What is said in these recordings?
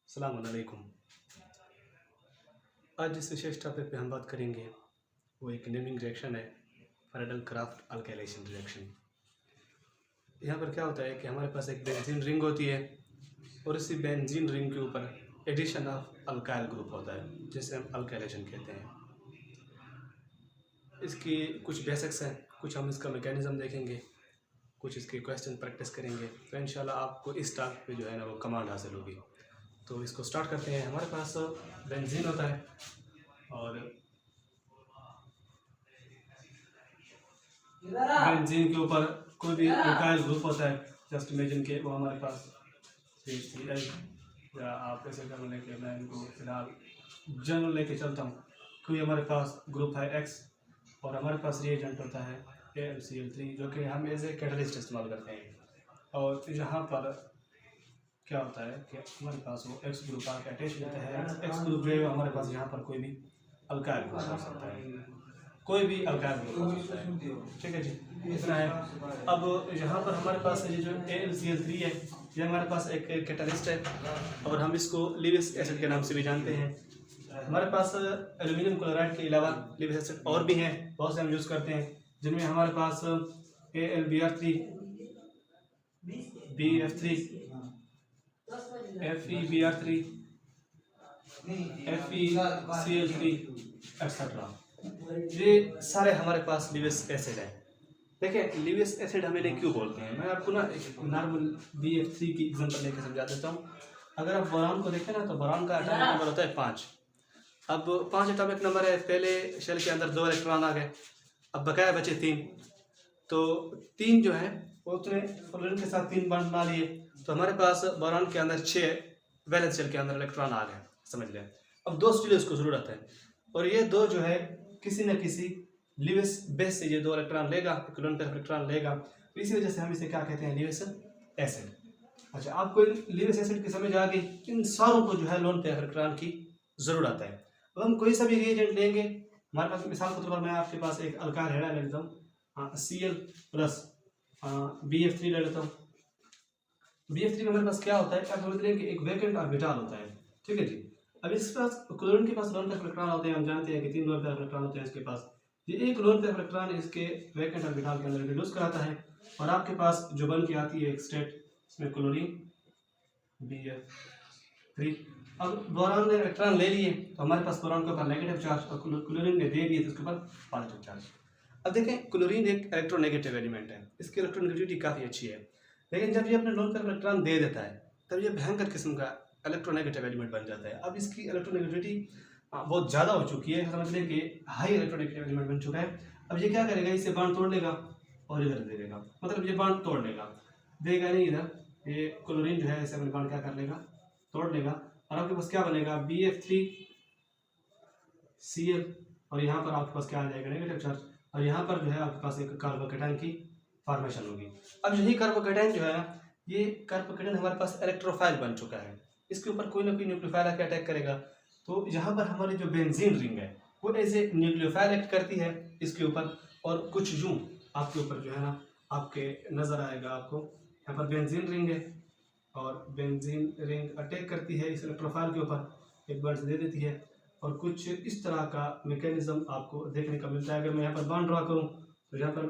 अस्सलाम वालेकुम। आज जिस विशेष टॉपिक पे हम बात करेंगे वो एक नेमिंग रिएक्शन है, फ्रेडल क्राफ्ट अल्काइलेशन रिएक्शन। यहाँ पर क्या होता है कि हमारे पास एक बेंजीन रिंग होती है और इसी बेंजीन रिंग के ऊपर एडिशन ऑफ अल्काइल ग्रुप होता है जिसे हम अल्काइलेशन कहते हैं। इसकी कुछ बेसिक्स हैं, कुछ हम इसका मैकेनिज्म देखेंगे, कुछ इसके क्वेश्चन प्रैक्टिस करेंगे, तो इंशाल्लाह आपको इस टॉपिक पे जो है ना वो कमांड हासिल होगी। तो इसको स्टार्ट करते हैं। हमारे पास बेंजीन होता है और बेंजीन के ऊपर कोई भी अल्काइल ग्रुप होता है। जस्ट इमेजिन के वो हमारे पास CH3 या आप ऐसे कर लेके मैं इनको फिलहाल जनरल लेके चलता हूँ। कोई हमारे पास ग्रुप है X और हमारे पास रिएजेंट होता है AlCl3 जो कि हम एज ए कैटलिस्ट इस्तेमाल करते हैं। और यहाँ पर क्या होता है कि हमारे पास वो X ग्रुप आके अटैच होता है। X ग्रुप जो है हमारे पास यहाँ पर कोई भी अल्काइल ग्रुप हो सकता है, कोई भी अल्काइल ग्रुप हो सकता है। ठीक है जी, इतना है। अब यहाँ पर हमारे पास ये जो AlCl3 है ये हमारे पास एक कैटलिस्ट है और हम इसको लिविस एसिड के नाम से भी जानते हैं। हमारे पास एल्यूमिनियम क्लोराइड के अलावा लिविस एसिड और भी हैं, बहुत से हम यूज़ करते हैं, जिनमें हमारे पास AlBr3, BF3, FeBr3, FeCl3 etcetera. ये सारे हमारे पास लिविस एसिड है। देखिए लिविस एसिड हम इन्हें क्यों बोलते हैं, मैं आपको ना एक नॉर्मल BF3 की एग्जांपल लेकर समझा देता हूँ। अगर आप बोरान को देखें ना तो बोरान का एटॉमिक नंबर होता है 5। अब 5 एटॉमिक नंबर है, पहले शेल के अंदर 2 इलेक्ट्रॉन आ गए, अब बकाया बचे 3। तो 3 जो है वो उसने फ्लोरीन के साथ 3 बॉन्ड बना लिए, तो हमारे पास बोरान के अंदर 6 वैलेंस शेल के अंदर इलेक्ट्रॉन आ गए, समझ लें। अब 2 स्टील उसको ज़रूरत है और ये 2 जो है किसी न किसी लिविस बेस से ये 2 इलेक्ट्रॉन लेगा, एक लोन पेयर इलेक्ट्रॉन लेगा, तो इसी वजह से हम इसे क्या कहते हैं, लिविस एसिड। अच्छा, आपको लिविस एसिड की समझ आ गई। इन सारों को जो है लोन पेयर इलेक्ट्रॉन की ज़रूरत है। अब हम कोई सा भी रिएजेंट लेंगे, हमारे पास मिसाल के तौर पर मैं आपके पास एक अल्काइल हेडा ले लेता हूँ, Cl प्लस BF3 ले लेता हूँ। BF3 में हमारे पास क्या होता है, आप समझ रहे हैं कि एक वैकेंट ऑर्बिटल होता है। ठीक है जी। अब इस पास क्लोरीन के पास लोन पेयर इलेक्ट्रॉन होते हैं, हम जानते हैं कि 3 लोन पेयर इलेक्ट्रॉन होते हैं इसके पास। ये एक लोन पेयर इलेक्ट्रॉन इसके वैकेंट ऑर्बिटल के अंदर इंट्रोड्यूस कराता है और आपके पास जो बन के आती है एक स्टेट, इसमें क्लोरीन BF3। अब बोरान ने इलेक्ट्रॉन ले लिए तो हमारे पास बोरान के ऊपर नेगेटिव चार्ज और क्लोरीन ने दे दिए तो उसके ऊपर पॉजिटिव चार्ज। अब देखें क्लोरीन एक इलेक्ट्रोनेगेटिव एलिमेंट है, इसकी इलेक्ट्रोनेगेटिविटी काफ़ी अच्छी है, लेकिन जब ये अपने लोन पर इलेक्ट्रॉन दे देता है तब ये भयंकर किस्म का इलेक्ट्रोनेगेटिव एलिमेंट बन जाता है। अब इसकी इलेक्ट्रोनेगेटिविटी बहुत ज़्यादा हो चुकी है, समझ लें कि हाई इलेक्ट्रोनेगेटिव एलिमेंट बन चुका है। अब ये क्या करेगा, इसे बांड तोड़ लेगा और इधर दे देगा, मतलब ये बांड तोड़ लेगा, देगा नहीं इधर, ये क्लोरीन जो है इसे अपने बांड क्या कर लेगा, तोड़ लेगा और आपके पास क्या बनेगा, BF3Cl और यहाँ पर आपके पास क्या आ जाएगा, नेगेटिव चार्ज, और यहाँ पर जो है आपके पास एक कार्बोकेटाइन की फॉर्मेशन होगी। अब यही कार्बोकेटाइन जो है ना, ये कार्बोकेटाइन हमारे पास इलेक्ट्रोफाइल बन चुका है, इसके ऊपर कोई ना कोई न्यूक्लियोफाइल आके अटैक करेगा, तो यहाँ पर हमारी जो बेंजीन रिंग है वो एज ए न्यूक्लियोफाइल एक्ट करती है इसके ऊपर, और कुछ यूँ आपके ऊपर जो है ना आपके नज़र आएगा, आपको यहाँ पर बेंजीन रिंग है और बेंजीन रिंग अटैक करती है इस इलेक्ट्रोफाइल के ऊपर, एक बार से दे देती है और कुछ इस तरह का मैकेनिज्म आपको देखने का मिलता है। अगर मैं यहाँ पर बॉन्ड ड्रा करूँ तो यहाँ पर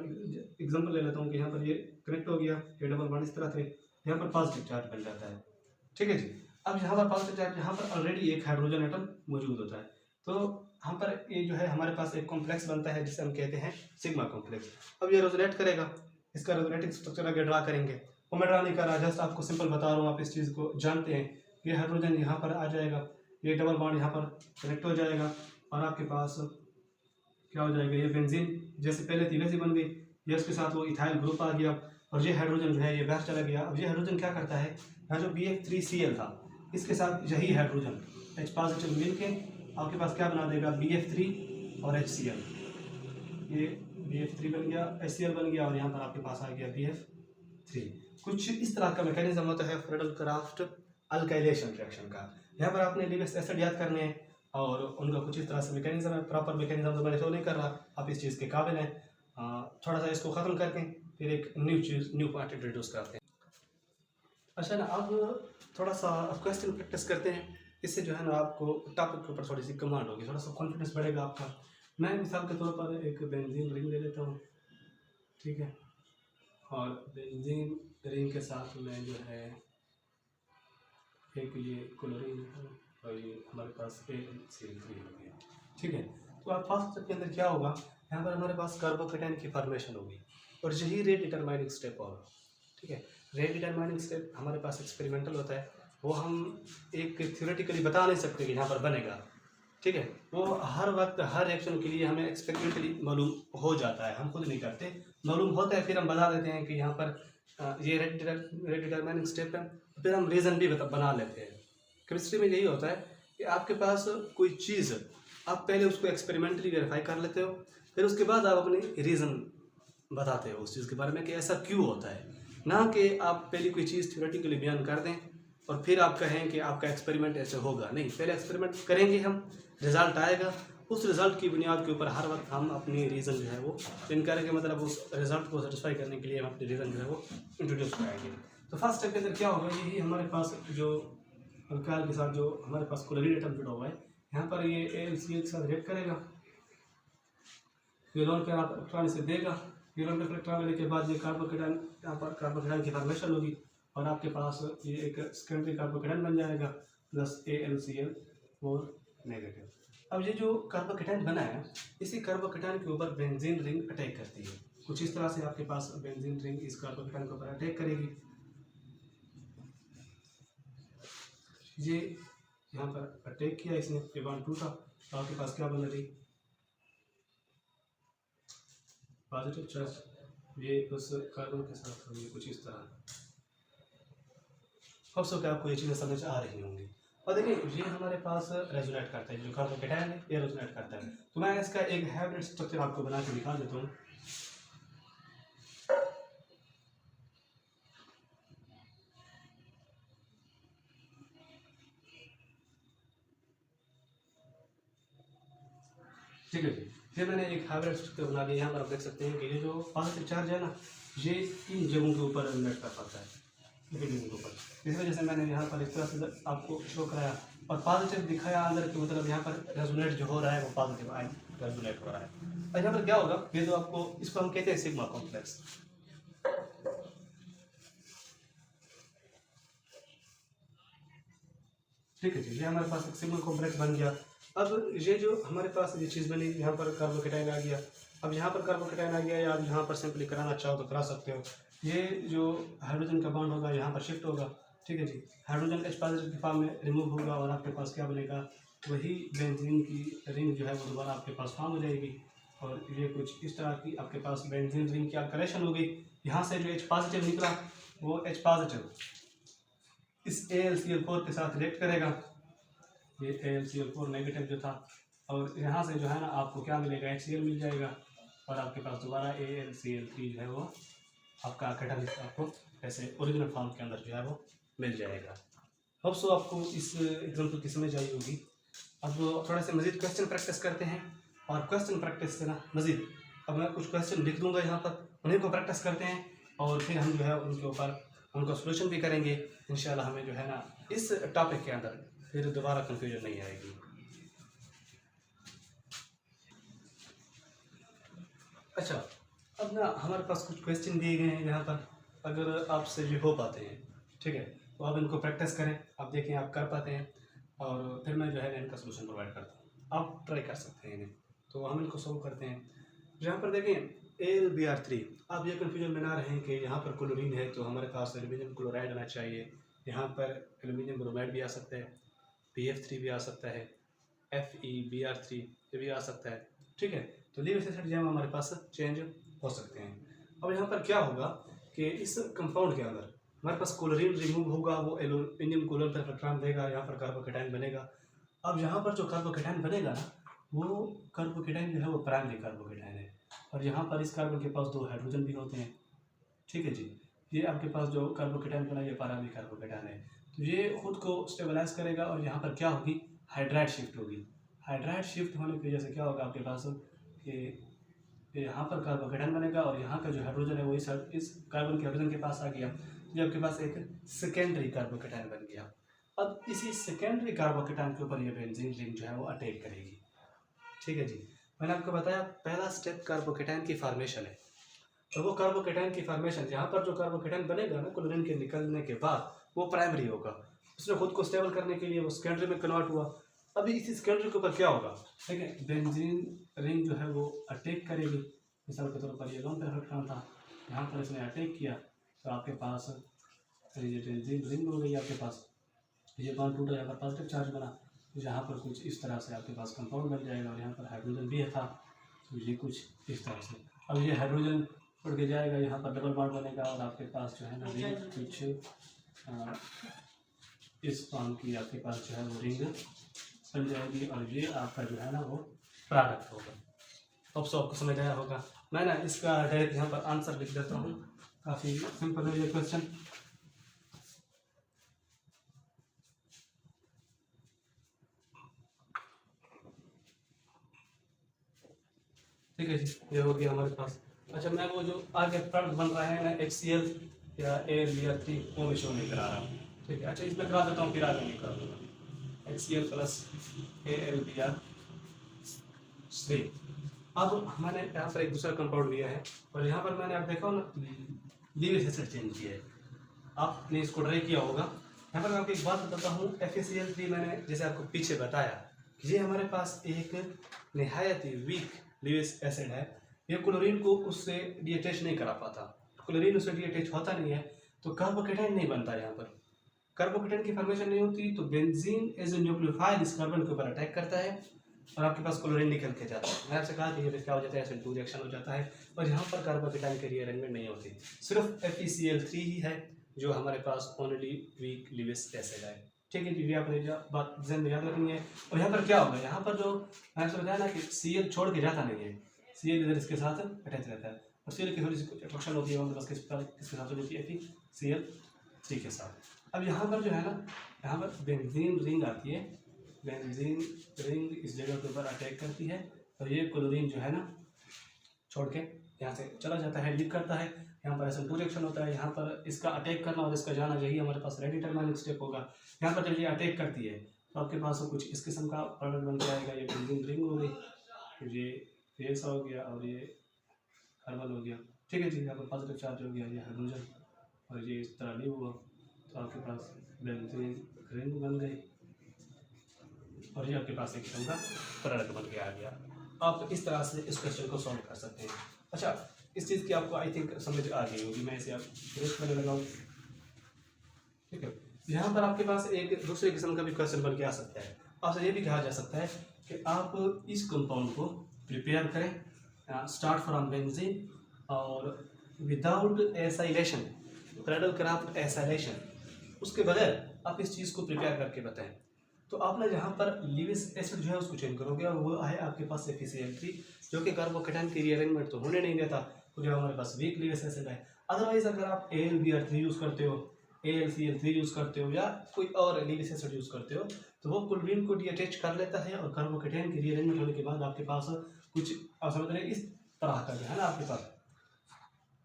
एग्जांपल ले लेता हूँ कि यहाँ पर ये कनेक्ट हो गया, ये डबल बॉन्ड इस तरह से, यहाँ पर पॉजिटिव चार्ज बन जाता है। ठीक है जी। अब यहाँ पर पॉजिटिव चार्ज, यहाँ पर ऑलरेडी एक हाइड्रोजन एटम मौजूद होता है, तो यहाँ पर ये जो है हमारे पास एक कॉम्प्लेक्स बनता है जिसे हम कहते हैं सिग्मा कॉम्प्लेक्स। अब ये रेजोनेट करेगा, इसका रेजोनेटिंग स्ट्रक्चर आगे ड्रा करेंगे, वो मैं ड्रा नहीं कर रहा, जस्ट आपको सिंपल बता रहा हूँ, आप इस चीज़ को जानते हैं। ये हाइड्रोजन यहाँ पर आ जाएगा, ये डबल बॉन्ड यहाँ पर कनेक्ट हो जाएगा और आपके पास क्या हो जाएगा, ये बेंजीन जैसे पहले थी वैसी बन गई, ये उसके साथ वो इथाइल ग्रुप आ गया और ये हाइड्रोजन जो है ये बाहर चला गया। अब ये हाइड्रोजन क्या करता है, यहाँ जो BF3Cl था इसके साथ यही हाइड्रोजन H पॉजिटिव मिल के आपके पास क्या बना देगा, BF3 और HCl, ये BF3 बन गया, HCl बन गया और यहाँ पर आपके पास आ गया BF3। कुछ इस तरह का मैकेनिज्म होता है फ्रेडल क्राफ्ट अल्काइलेशन रिएक्शन का। यहाँ पर आपने लिविस एसिड याद करने हैं और उनका कुछ इस तरह से मैकेनिज्म है, प्रॉपर मैकेनिज्म तो मैंने शो नहीं कर रहा, आप इस चीज़ के काबिल हैं। थोड़ा सा इसको ख़त्म करके फिर एक न्यू चीज़, न्यू पार्ट इंट्रोड्यूस करते हैं। अच्छा ना, अब थोड़ा सा क्वेश्चन प्रैक्टिस करते हैं। इससे जो है ना आपको टॉपिक के ऊपर थोड़ी सी कमांड होगी, थोड़ा सा कॉन्फिडेंस बढ़ेगा आपका। मैं मिसाल के तौर पर एक बेंजीन रिंग ले लेता हूँ, ठीक है, और बेंजीन रिंग के साथ मैं जो है एक ये क्लोरीन है और ये हमारे पास AlCl3 हो गया, ठीक है। तो आप फर्स्ट स्टेप के अंदर क्या होगा, यहाँ पर हमारे पास कार्बोकेटाइन की फॉर्मेशन होगी और यही रेट डिटरमाइनिंग स्टेप होगा, ठीक है। रेट डिटरमाइनिंग स्टेप हमारे पास एक्सपेरिमेंटल होता है, वो हम एक थ्योरेटिकली बता नहीं सकते कि यहाँ पर बनेगा, ठीक है। वो हर वक्त हर रिएक्शन के लिए हमें एक्सपेरिमेंटली मालूम हो जाता है, हम खुद नहीं करते, मालूम होता है, फिर हम बता देते हैं कि यहाँ पर ये रेट डिटरमाइनिंग स्टेप है, फिर हम रीज़न भी बना लेते हैं। केमिस्ट्री में यही होता है कि आपके पास कोई चीज़, आप पहले उसको एक्सपेरिमेंटली वेरीफाई कर लेते हो, फिर उसके बाद आप अपनी रीज़न बताते हो उस चीज़ के बारे में कि ऐसा क्यों होता है, ना कि आप पहले कोई चीज़ थ्योरेटिकली बयान कर दें और फिर आप कहें कि आपका एक्सपेरिमेंट ऐसे होगा। नहीं, पहले एक्सपेरिमेंट करेंगे हम, रिज़ल्ट आएगा, उस रिज़ल्ट की बुनियाद के ऊपर हर वक्त हम अपनी रीज़न जो है वो इन करेंगे, मतलब उस रिज़ल्ट को सेटिस्फाई करने के लिए हम अपनी रीज़न जो है वो इंट्रोड्यूस कराएंगे। तो फर्स्ट स्टेप के अंदर क्या होगा, यही हमारे पास जो अल्काइल के साथ जो हमारे पास क्लोरीन एटम जुड़ा हुआ है, यहाँ पर ये AlCl के साथ रिएक्ट करेगा, यूरोन पे आप इलेक्ट्रॉन इसे देगा, यूरोन पे इलेक्ट्रॉन लेने के बाद ये कार्बोकेटाइन, यहाँ पर कार्बोकेटाइन की फॉर्मेशन होगी और आपके पास ये एक सेकेंडरी कार्बोकेटाइन बन जाएगा प्लस AlCl4 नेगेटिव। अब ये जो कार्बोकेटाइन बना है, इसी कार्बोकेटाइन के ऊपर बेंजीन रिंग अटैक करती है, कुछ इस तरह से आपके पास बेंजीन रिंग इस कार्बोकेटाइन के ऊपर अटैक करेगी। ये यहाँ पर अटैक किया इसने, ये बॉन्ड टूटा, तो आपके पास क्या बन रही, पॉजिटिव चार्ज, ये उस कार्बन के साथ होगी कुछ इस तरह। अब सो क्या आपको ये चीज़ें समझ आ रही होंगी। और देखिए ये हमारे पास रेजोनेट करता है, जो कार्बोकेटाइन है ये रेजोनेट करता है। तो मैं इसका एक हाइब्रिड स्ट्रक्चर आपको बना के दिखा देता हूँ। ठीक है जी, ये मैंने एक हाइब्रिड स्ट्रक्चर बना दिया। यहाँ पर आप देख सकते हैं कि ये जो पॉजिटिव चार्ज है ना, ये इन जगहों के ऊपर रेजोनेट कर पाता है, इन जगहों के ऊपर। इस वजह से मैंने यहाँ पर इस तरह से आपको शो कराया और पॉजिटिव दिखाया अंदर के, मतलब यहाँ पर रेजोनेट जो हो रहा है वो पॉजिटिव आयन रेजोनेट हो रहा है। और यहाँ पर क्या होगा, ये जो आपको, इसको हम कहते हैं सिग्मा कॉम्प्लेक्स। ठीक है जी, ये हमारे पास एक सिग्मा कॉम्प्लेक्स बन गया। अब ये जो हमारे पास ये चीज़ बनी, यहाँ पर कार्बोकेटाइन आ गया, अब यहाँ पर कार्बोकेटाइन आ गया, या आप यहाँ पर सिंपली कराना चाहो तो करा सकते हो। ये जो हाइड्रोजन का बॉन्ड होगा यहाँ पर शिफ्ट होगा, ठीक है जी, हाइड्रोजन H पॉजिटिव की फॉर्म में रिमूव होगा और आपके पास क्या बनेगा, वही बेंजीन की रिंग जो है वो दोबारा आपके पास फॉर्म हो जाएगी और ये कुछ इस तरह की आपके पास बेंजीन रिंग की अल्करेशन होगी। यहाँ से जो H पॉजिटिव निकला वो H पॉजिटिव इस AlCl4 के साथ रिएक्ट करेगा, ये AlCl4 नेगेटिव जो था, और यहाँ से जो है ना आपको क्या मिलेगा, HCl मिल जाएगा और आपके पास दोबारा AlCl3 जो है वो आपका कैटालिस्ट आपको ऐसे ओरिजिनल फॉर्म के अंदर जो है वो मिल जाएगा। अब सो आपको इस एग्जाम्पल की समझ आई होगी। अब थोड़ा से मज़ीद क्वेश्चन प्रैक्टिस करते हैं और क्वेश्चन प्रैक्टिस से ना मज़ीद अब मैं कुछ क्वेश्चन लिख दूंगा यहाँ पर, उन्हीं को प्रैक्टिस करते हैं और फिर हम जो है उनके ऊपर उनका सोल्यूशन भी करेंगे। इंशाल्लाह हमें जो है ना इस टॉपिक के अंदर फिर दोबारा कन्फ्यूजन नहीं आएगी। अच्छा, अब ना हमारे पास कुछ क्वेश्चन दिए गए हैं यहाँ पर, अगर आपसे जो हो पाते हैं, ठीक है, तो आप इनको प्रैक्टिस करें, आप देखें आप कर पाते हैं और फिर मैं जो है इनका सोल्यूशन प्रोवाइड करता हूँ, आप ट्राई कर सकते हैं इन्हें। तो हम इनको सोल्व करते हैं। यहाँ पर देखें AlBr3, आप ये कन्फ्यूजन बना रहे हैं कि यहाँ पर क्लोरीन है तो हमारे पास एल्यूमिनियम क्लोराइड आना चाहिए, यहाँ पर एल्यूमिनियम ब्रोमाइड भी आ सकता है, PF3 भी आ सकता है, FeBr3 ये भी आ सकता है, ठीक है। तो लीव एसिड जैम हमारे पास चेंज हो सकते हैं। अब यहाँ पर क्या होगा कि इस कंपाउंड के अंदर हमारे पास क्लोरीन रिमूव होगा, वो एल्यूमिनियम क्लोराइड पर इलेक्ट्रॉन देगा, यहाँ पर कार्बोकेटाइन बनेगा। अब यहाँ पर जो कार्बोकेटाइन बनेगा ना, वो कार्बोकेटाइन जो है वो प्राइमरी कार्बोकेटाइन है और यहाँ पर इस कार्बन के पास 2 हाइड्रोजन भी होते हैं, ठीक है जी। ये आपके पास जो कार्बोकेटाइन बना ये प्राइमरी कार्बोकेटाइन है, तो ये खुद को स्टेबलाइज करेगा और यहाँ पर क्या होगी, हाइड्राइड शिफ्ट होगी। हाइड्राइड शिफ्ट होने की वजह से क्या होगा आपके पास कि यहाँ पर कार्बोकेटाइन बनेगा और यहाँ का जो हाइड्रोजन है वो इस कार्बन के हाइड्रोजन के पास आ गया, ये आपके पास एक सेकेंडरी कार्बोकेटायन बन गया। अब इसी सेकेंडरी कार्बोकेटायन के ऊपर ये बेंजीन रिंग जो है वो अटैक करेगी। ठीक है जी, मैंने आपको बताया पहला स्टेप कार्बोकेटायन की फॉर्मेशन है। तो वो कार्बोकेटायन की फॉर्मेशन, यहाँ पर जो कार्बोकेटायन बनेगा ना क्लोरीन के निकलने के बाद, वो प्राइमरी होगा। उसने खुद को स्टेबल करने के लिए वो सेकेंडरी में कन्वर्ट हुआ। अभी इसी सेकेंडरी के ऊपर क्या होगा, ठीक है, बेंजीन रिंग जो है वो अटैक करेगी। मिसाल के तौर पर ये लोन इलेक्ट्रॉन था, यहाँ पर इसने अटैक किया तो आपके पास ये बेंजीन रिंग हो गई आपके पास। ये बॉन्ड टूटा, यहाँ पर पॉजिटिव चार्ज बना, तो यहाँ पर कुछ इस तरह से आपके पास कंपाउंड बन जाएगा। और यहाँ पर हाइड्रोजन भी था, तो ये कुछ इस तरह से। अब ये हाइड्रोजन उड़ के जाएगा, यहाँ पर डबल बॉन्ड बनेगा और आपके पास जो है ना रिंग कुछ इस फॉर्म की आपके पास जो है वो रिंग बन जाएगी। और ये आपका जो है ना वो प्रोडक्ट होगा। अब सो आपको समझ आया होगा। मैं ना इसका डायरेक्ट यहाँ पर आंसर लिख देता हूँ, काफ़ी सिंपल है ये क्वेश्चन। ठीक है जी, ये हो गया हमारे पास। अच्छा, मैं वो जो आगे प्रोडक्ट बन रहा है ना HCl या AlBr3 वो भी शो नहीं करा रहा हूँ। ठीक है, अच्छा इसमें करा देता हूँ, फिर आगे नहीं कर दूँगा। HCl plus AlBr3। अब मैंने यहाँ पर एक दूसरा कंपाउंड लिया है और यहाँ पर मैंने आप देखा ना लीविस एसिड चेंज किया है, आपने इसको ट्राई किया होगा। यहाँ पर मैं आपको एक बात बताता हूँ, FeCl3 मैंने जैसे आपको पीछे बताया कि ये हमारे पास एक निहायत ही वीक लीविस एसिड है। ये क्लोरीन को उससे डीअटैच नहीं करा पाता, क्लोरीन उससे डीअटैच होता नहीं है तो कार्बोकेटायन नहीं बनता। यहाँ पर कार्बोकेटायन की फॉर्मेशन नहीं होती तो बेंजीन एज ए न्यूक्लियोफाइल इस कार्बन के ऊपर अटैक करता है और आपके पास क्लोरीन निकल के जाता है। मैंने आपसे कहा कि ये क्या हो जाता है, SN2 रिएक्शन हो जाता है और यहाँ पर कार्बोकेटायन की रीअरेंजमेंट नहीं होती। सिर्फ FeCl3 ही है जो हमारे पास ओनली वीक लीविस एसिड है। ठीक है, ये आपने बात ध्यान में याद रखनी है। और यहाँ पर क्या होगा, यहाँ पर जो मैंने आपसे बताया ना कि Cl छोड़ के जाता नहीं है, Cl इधर इसके साथ अटैच रहता है और Cl की थोड़ी सी अट्रैक्शन होती है बस किसके साथ हो जाती है, FeCl3 के साथ। अब यहाँ पर जो है ना, यहाँ पर बेंजीन रिंग आती है, बेंजीन रिंग इस जगह के ऊपर अटैक करती है और ये क्लोरीन जो है ना छोड़ के यहाँ से चला जाता है, लीक करता है। यहाँ पर SN2 रिएक्शन होता है, यहाँ पर इसका अटैक करना और इसका जाना, यही हमारे पास रेडिटरमाइनिंग स्टेप होगा। यहाँ पर जब ये अटैक करती है तो आपके पास कुछ इस किस्म का प्रोडक्ट बन के आएगा। ये बेंजीन रिंग हो गई, फिर ये ऐसा हो गया और ये कार्बन हो गया। ठीक है जी, यहाँ पर पॉजिटिव चार्ज हो गया, ये हाइड्रोजन और ये इस तरह लीव हुआ तो आपके पास बेंजीन रिंग बन गई और ये आपके पास एक किस्म का प्रोडक्ट बन के आ गया। आप इस तरह से इस क्वेश्चन को सॉल्व कर सकते हैं। अच्छा, इस चीज़ की आपको आई थिंक समझ आ गई होगी, मैं इसे आप फिनिश करने लगा हूँ। ठीक है, यहाँ पर आपके पास एक दूसरे किस्म का भी क्वेश्चन बन के आ सकता है। आपसे ये भी कहा जा सकता है कि आप इस कंपाउंड को प्रिपेयर करें स्टार्ट फ्रॉम बेंजीन और without acylation, cradle Crafts acylation, उसके बगैर आप इस चीज़ को प्रिपेयर करके बताएं। तो आपने जहाँ पर लीविस एसिड जो है उसको चेंज करोगे और वो है आपके पास FeCl3 जो कि कार्बोकेटायन की रीअरेंजमेंट तो होने नहीं देता, तो जो हमारे पास वीक लीविस एसिड है। अदरवाइज अगर आप AlBr3 यूज़ करते हो, AlCl3 यूज़ करते हो या कोई और लीविस एसिड यूज़ करते हो तो वो क्लोरीन को डीअटैच कर लेता है और कार्बोकेटायन की रीअरेंजमेंट होने के बाद आपके पास कुछ आप समझ रहे हैं इस तरह का जो है ना आपके पास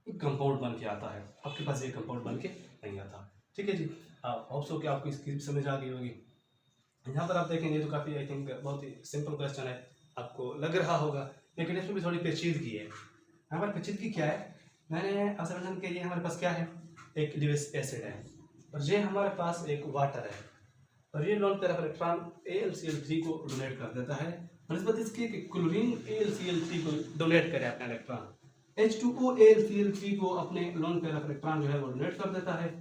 एक कंपाउंड बन के आता है, आपके पास ये कंपाउंड बन के नहीं आता। ठीक है जी, होप सो कि आपको इसकी समझ आ गई होगी। यहाँ पर आप देखेंगे तो काफ़ी आई थिंक बहुत ही सिंपल क्वेश्चन है, आपको लग रहा होगा, लेकिन इसमें भी थोड़ी पेचीदगी है। यहाँ पर पेचीदगी क्या है, मैंने असमझन के लिए हमारे पास क्या है, एक लीविस एसिड है और ये हमारे पास एक वाटर है और ये लोन पैरा इलेक्ट्रॉन AlCl3 को डोनेट कर देता है नस्बत इसके कि क्लोरीन AlCl3 को डोनेट करे अपना इलेक्ट्रॉन, H2O AlCl3 को अपने लोन पैरा इलेक्ट्रॉन जो है वो डोनेट कर देता है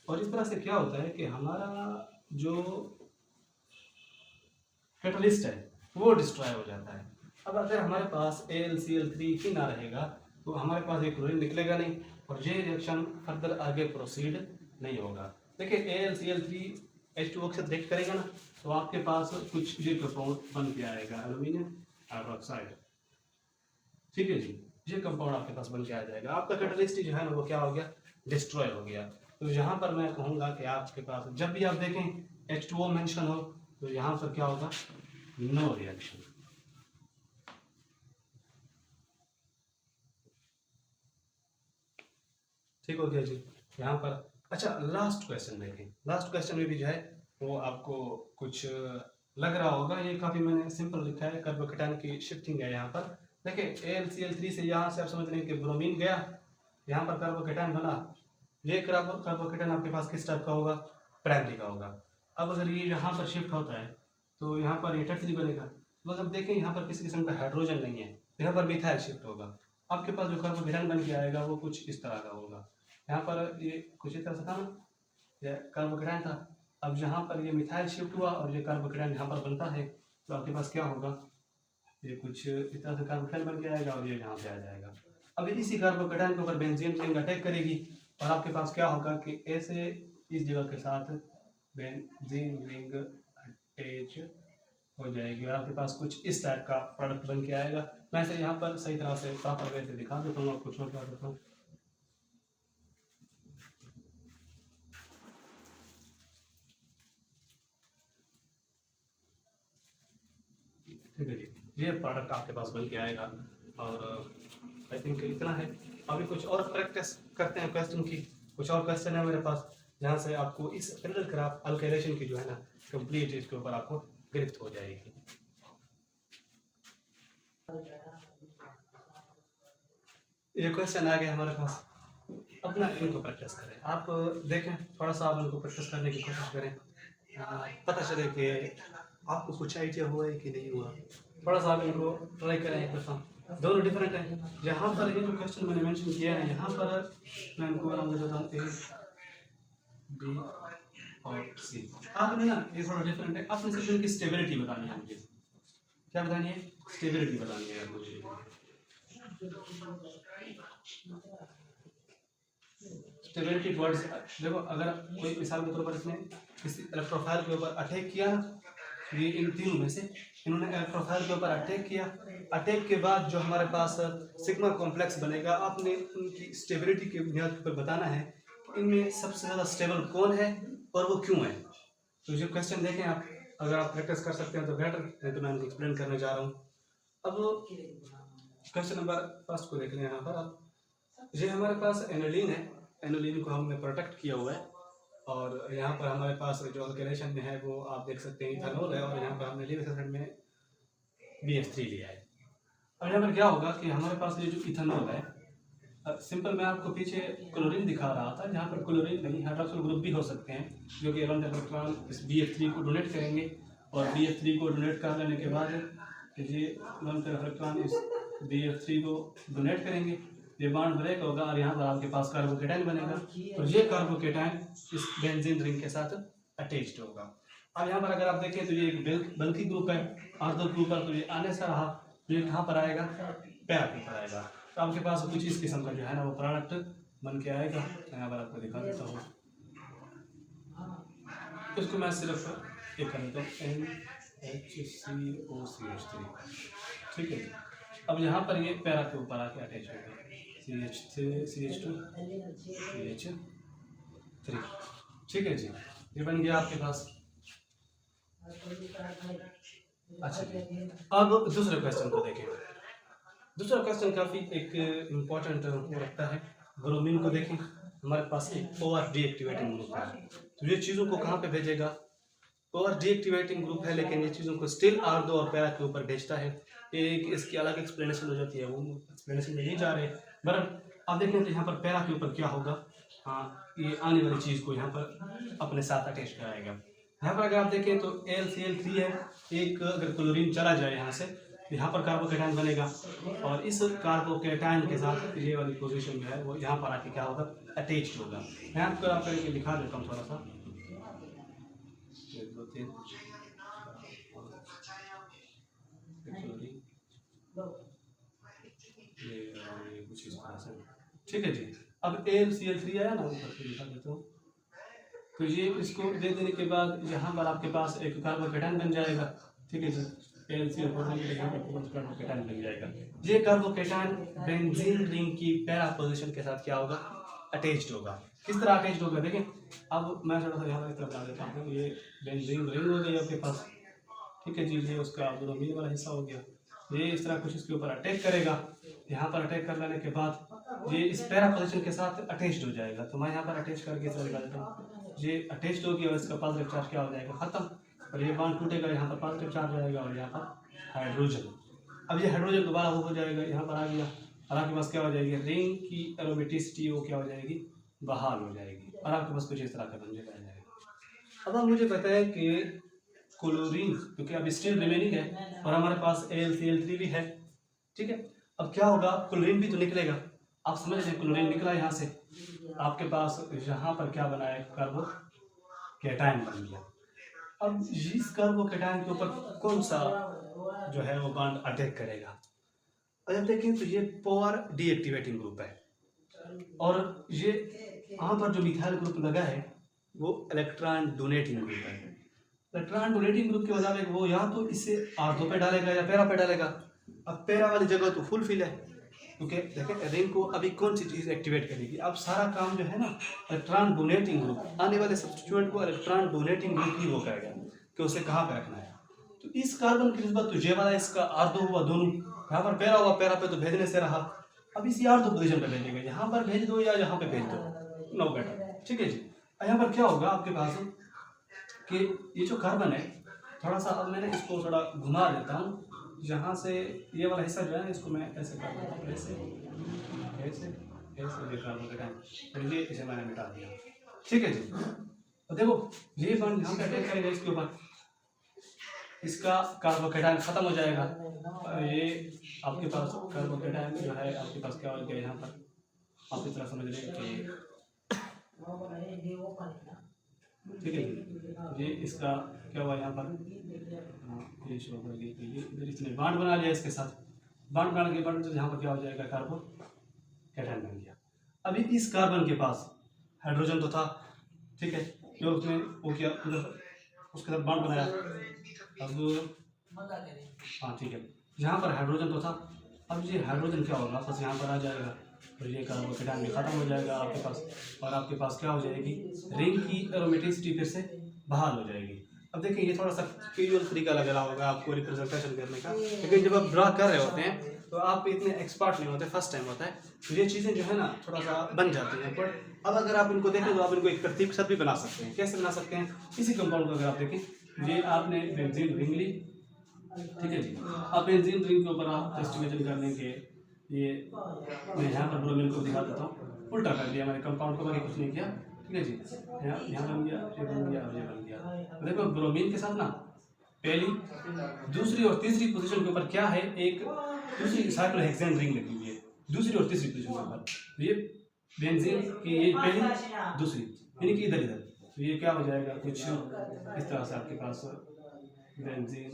और इस तरह से क्या होता है कि हमारा जो कैटलिस्ट है वो डिस्ट्रॉय हो जाता है। अब अगर हमारे पास AlCl3 ही ना रहेगा तो हमारे पास ये क्लोरीन निकलेगा नहीं और ये रिएक्शन फर्दर आगे प्रोसीड नहीं होगा। देखिए AlCl3 H2O के साथ रिएक्ट करेगा ना तो आपके पास कुछ ये कंपाउंड बन के आएगा, एल्यूमिनियम हाइड्रोक्साइड। ठीक है जी, ये कंपाउंड आपके पास बन के आ जाएगा, आपका कैटलिस्ट जो है ना वो क्या हो गया, डिस्ट्रॉय हो गया। तो यहाँ पर मैं कहूँगा कि आपके पास जब भी आप देखें H2O मेंशन हो तो यहाँ पर क्या होगा, नो रिएक्शन। ठीक हो गया जी, यहाँ पर अच्छा, लास्ट क्वेश्चन देखें। लास्ट क्वेश्चन में भी जो है वो आपको कुछ लग रहा होगा, ये काफ़ी मैंने सिंपल लिखा है। कार्बोकेटाइन की शिफ्टिंग है यहाँ पर। देखिए AlCl3 से यहाँ से आप समझ रहे हैं कि ब्रोमीन गया, यहाँ पर कार्बोकेटाइन बना। ये कार्बोकेटाइन आपके पास किस टाइप का होगा? प्राइमरी का होगा। अब अगर ये यहाँ पर शिफ्ट होता है तो यहाँ पर ये टर्सरी बनेगा। तो अब देखें यहाँ पर किसी किस्म का हाइड्रोजन नहीं है, यहाँ पर मिथाइल शिफ्ट होगा। आपके पास जो कार्बोकेटाइन बन के आएगा वो कुछ इस तरह का होगा। यहाँ पर ये कुछ इस तरह से था ना, ये कार्बोकेटाइन था। अब यहाँ पर ये मिथाइल शिफ्ट हुआ और ये कार्बोकेटाइन यहाँ पर बनता है, तो आपके पास क्या होगा? ये कुछ इस तरह से कार्बोकेटाइन बन के आएगा और ये यहाँ पे आ जाएगा। अब इसी कार्बोकेटाइन के ऊपर बेंजीन रिंग अटैक करेगी और आपके पास क्या होगा कि ऐसे इस जगह के साथ बेंजीन रिंग अटैच हो जाएगी और आपके पास कुछ इस टाइप का प्रोडक्ट बन के आएगा। मैं इसे यहाँ पर सही तरह से प्रॉपर वे से दिखा देता हूँ, आपको शो कर देता हूँ। ठीक है जी, ये प्रोडक्ट आपके पास बन के आएगा और आई थिंक इतना है। अभी कुछ और प्रैक्टिस करते हैं क्वेश्चन की। कुछ और क्वेश्चन है मेरे पास जहाँ से आपको इस पैरेलल अल्काइलेशन की जो है ना कंप्लीट इसके ऊपर आपको गिरफ्त हो जाएगी। ये क्वेश्चन आ गया हमारे पास, अपना इनको प्रैक्टिस करें। आप देखें थोड़ा सा, आप इनको प्रैक्टिस करने की कोशिश करें, पता चले कि आपको कुछ आइडिया हुआ है कि नहीं हुआ। थोड़ा सा आप इनको ट्राई करें एक दफ़ा। दोनों डिफरेंट हैं। यहाँ पर ये जो क्वेश्चन मैंने मेंशन किया है, यहाँ पर मैं इनको नाम देता हूँ A, B और C। आपने ना ये थोड़ा डिफरेंट है, आपने सिर्फ इनकी स्टेबिलिटी बतानी है मुझे। क्या बतानी है? स्टेबिलिटी बतानी है मुझे। स्टेबिलिटी वर्ड्स देखो, अगर कोई मिसाल के तौर पर इसने किसी इलेक्ट्रोफाइल के ऊपर अटैक किया, ये इन तीनों में से इन्होंने इलेक्ट्रोफाइल के ऊपर अटैक किया। अटैक के बाद जो हमारे पास सिग्मा कॉम्प्लेक्स बनेगा, आपने उनकी स्टेबिलिटी के बुनियाद पर बताना है कि इनमें सबसे ज़्यादा स्टेबल कौन है और वो क्यों है। तो जो क्वेश्चन देखें आप, अगर आप प्रैक्टिस कर सकते हैं तो बेटर, नहीं तो मैं उनको एक्सप्लेन करने जा रहा हूँ। अब क्वेश्चन नंबर फर्स्ट को देख लें। यहाँ पर आप, ये हमारे पास एनोलिन है, एनोलिन को हमने प्रोटेक्ट किया हुआ है और यहाँ पर हमारे पास जो अल्काइलेशन में है वो आप देख सकते हैं इथेनॉल है और यहाँ पर हमने लिविक एसिड में BF3 लिया है। और यहाँ पर क्या होगा कि हमारे पास ये जो इथेनॉल है, सिंपल मैं आपको पीछे क्लोरीन दिखा रहा था, जहाँ पर क्लोरीन नहीं हाइड्रोक्सिल ग्रुप भी हो सकते हैं जो कि वैलेंस इलेक्ट्रॉन इस BF3 को डोनेट करेंगे और BF3 को डोनेट कर लेने के बाद ये वैलेंस इलेक्ट्रॉन इस BF3 को डोनेट करेंगे, ये बॉन्ड ब्रेक होगा और यहाँ पर आपके पास कार्बोकेटाइन बनेगा और ये कार्बोकेटाइन इस बेंजीन रिंग के साथ अटैच्ड होगा। अब यहाँ पर अगर आप देखें तो ये एक बल्कि ग्रुप है, आर्थो ग्रुप है, तो ये आने से रहा तो ये कहाँ पर आएगा? पैर पर आएगा। तो आपके पास कुछ इस किस्म का जो है ना वो प्रोडक्ट बन के आएगा। यहाँ पर आपको दिखा देता हूँ, इसको मैं सिर्फ एक कर देता हूँ NHCOCH3। ठीक है जी। अब यहाँ पर ये पैरा के ऊपर आके अटैच होगा, CH2 CH3। ठीक है जी, ये बन गया आपके पास। अच्छा जी, अब दूसरे क्वेश्चन को देखें। दूसरा क्वेश्चन काफ़ी एक इम्पोर्टेंट रखता है। ब्रोमीन को देखें, हमारे पास एक OR डीएक्टिवेटिंग ग्रुप है, तो ये चीज़ों को कहाँ पे भेजेगा? OR डीएक्टिवेटिंग ग्रुप है, लेकिन ये चीज़ों को स्टिल R2 और पैरा के ऊपर भेजता है। एक इसकी अलग एक्सप्लेनेशन हो जाती है, वो एक्सप्लेनेशन में नहीं जा रहे। बट आप देखें तो यहाँ पर पैरा के ऊपर क्या होगा? हाँ, ये आने वाली चीज़ को यहाँ पर अपने साथ अटैच कराएगा। यहाँ पर अगर आप देखें तो AlCl3 है, एक अगर क्लोरीन चला जाए यहाँ से, यहाँ पर कार्बोकेटाइन बनेगा और इस कार्बोकेटाइन के साथ ये वाली पोजीशन जो है वो यहाँ पर आके क्या होगा? अटैच्ड होगा। मैं आपको आप करके दिखा देता हूँ थोड़ा सा। 1 2 3 ये कुछ इस तरह से। ठीक है जी। अब AlCl3 आया ना, ऊपर से दिखा देता हूँ। तो ये इसको दे देने के बाद यहाँ पर आपके पास एक कार्बोकेटाइन बन जाएगा। ठीक है जी, कार्बोकेटाइन बन जाएगा। ये कार्बोकेटाइन बेंजीन रिंग की पैरा पोजीशन के साथ क्या होगा? अटैच्ड होगा। किस तरह अटैच्ड होगा देखें। अब मैं थोड़ा सा यहाँ पर इस तरह बना देता हूँ, ये बेंजीन रिंग हो गई आपके पास। ठीक है जी, ये उसका ब्रोमीन वाला हिस्सा हो गया। ये इस तरह कुछ इसके ऊपर अटैक करेगा। यहाँ पर अटैक कर लेने के बाद ये इस पैरा पोजीशन के साथ अटैच्ड हो जाएगा। तो मैं यहाँ पर अटैच करके इसे लगा देता हूँ। ये अटैच्ड हो गया और इसका पॉजिटिव चार्ज क्या हो जाएगा, खत्म। और ये बॉन्ड टूटेगा, यहाँ पर पॉजिटिव चार्ज आएगा और यहाँ पर हाइड्रोजन। अब ये हाइड्रोजन दोबारा वो हो जाएगा, यहाँ पर आ गया और आपके पास क्या हो जाएगी, रिंग की एरोमेटिसिटी वो क्या हो जाएगी, बहाल हो जाएगी और आपके पास कुछ इस तरह का बन जाएगा। अब आप मुझे बताएं कि क्लोरीन, क्योंकि अब स्टिल रिमेनिंग है और हमारे पास AlCl3 भी है, ठीक है। अब क्या होगा, क्लोरीन भी तो निकलेगा। आप समझ रहे हैं, क्लोरीन निकला यहाँ से, आपके पास यहाँ पर क्या बना है, कार्बोकैटायन बन गया। अब इस कार्बोकैटायन के ऊपर कौन सा जो है वो बॉन्ड अटैक करेगा। अगर देखें तो ये पावर डीएक्टिवेटिंग ग्रुप है और ये यहाँ पर जो मिथाइल ग्रुप लगा है वो इलेक्ट्रॉन डोनेटिंग ग्रुप है। इलेक्ट्रॉन डोनेटिंग ग्रुप के मुताबिक वो या तो इसे आर्थो पे डालेगा या पैरा पे डालेगा। अब पैरा वाली जगह तो फुल फिल है, क्योंकि देखें रिंग को अभी कौन सी चीज़ एक्टिवेट करेगी। अब सारा काम जो है ना इलेक्ट्रॉन डोनेटिंग ग्रुप, आने वाले सब्स्टिट्यूएंट को इलेक्ट्रॉन डोनेटिंग ग्रुप ही वो करेगा कि उसे कहाँ पे रखना है। तो इस कार्बन की निस्बत तो जे वाला इसका आर्थो हुआ दोनों, यहाँ पर पैरा हुआ, पैरा पे तो भेजने से रहा। अब इसी आर्थो पोजीशन पे भेजेंगे, यहाँ पर भेज दो या यहाँ पे भेज दो, नो बेटा, ठीक है जी। यहाँ पर क्या होगा आपके पास कि ये जो कार्बन है थोड़ा सा, अब मैंने इसको थोड़ा घुमा देता हूँ, यहाँ से ये वाला हिस्सा जो है ना इसको मैं ऐसे कर देता हूँ, ऐसे ऐसे ऐसे ये कार्बोकैटायन, और ये इसे मैंने मिटा दिया, ठीक है जी। तो देखो ये बॉन्ड यहाँ पे अटैक करेगा इसके ऊपर, इसका कार्बोकैटायन खत्म हो जाएगा। ये आपके पास कार्बोकैटायन जो है आपके पास क्या हो गया, यहाँ पर आप इस तरह समझ रहे कि ठीक है जी। ये इसका क्या हुआ यहाँ पर, ये शो हो गई, ये इधर इसने बांड बना लिया इसके साथ, बांड बना के बांड यहाँ पर क्या हो जाएगा, कार्बोकैटायन बन गया। अभी इस कार्बन के पास हाइड्रोजन तो था, ठीक है, जो उसने वो किया उसके साथ बांड बनाया। अब हाँ ठीक है, यहाँ पर हाइड्रोजन तो था, अब ये हाइड्रोजन क्या होगा, वापस यहाँ पर आ जाएगा और ये कार्बोकैटायन भी खत्म हो जाएगा आपके पास, और आपके पास क्या हो जाएगी, रिंग की एरोमेटिसिटी फिर से बहाल हो जाएगी। अब देखिए ये थोड़ा सा कैजुअल तरीका लग रहा होगा आपको रिप्रेजेंटेशन करने का, लेकिन जब आप ड्रा कर रहे होते हैं तो आप इतने एक्सपर्ट नहीं होते, फर्स्ट टाइम होता है, तो ये चीज़ें जो है ना थोड़ा सा बन जाती हैं। बट अब अगर आप इनको देखें तो आप इनको एक तरतीब के साथ भी बना सकते हैं। कैसे बना सकते हैं, इसी कंपाउंड को अगर आप देखें, ये आपने बेंजीन रिंग ली, ठीक है जी। अब बेंजीन रिंग के ऊपर आप एस्टिमेशन कर लेंगे, ये मैं यहाँ पर ब्रोमीन को दिखा देता हूँ, उल्टा कर दिया मैंने कंपाउंड को, मैंने कुछ नहीं किया, ठीक है जी। यहाँ बन गया, ये बन गया और ये बन गया। देखो ब्रोमीन के साथ ना पहली, दूसरी और तीसरी पोजीशन के ऊपर क्या है, एक दूसरी साइक्लोहेक्सेन रिंग लगी हुई है, दूसरी और तीसरी पोजीशन के ऊपर। ये बेंजीन की ये पहली दूसरी, यानी कि इधर इधर, तो ये क्या हो जाएगा, कुछ इस तरह से आपके पास बेंजीन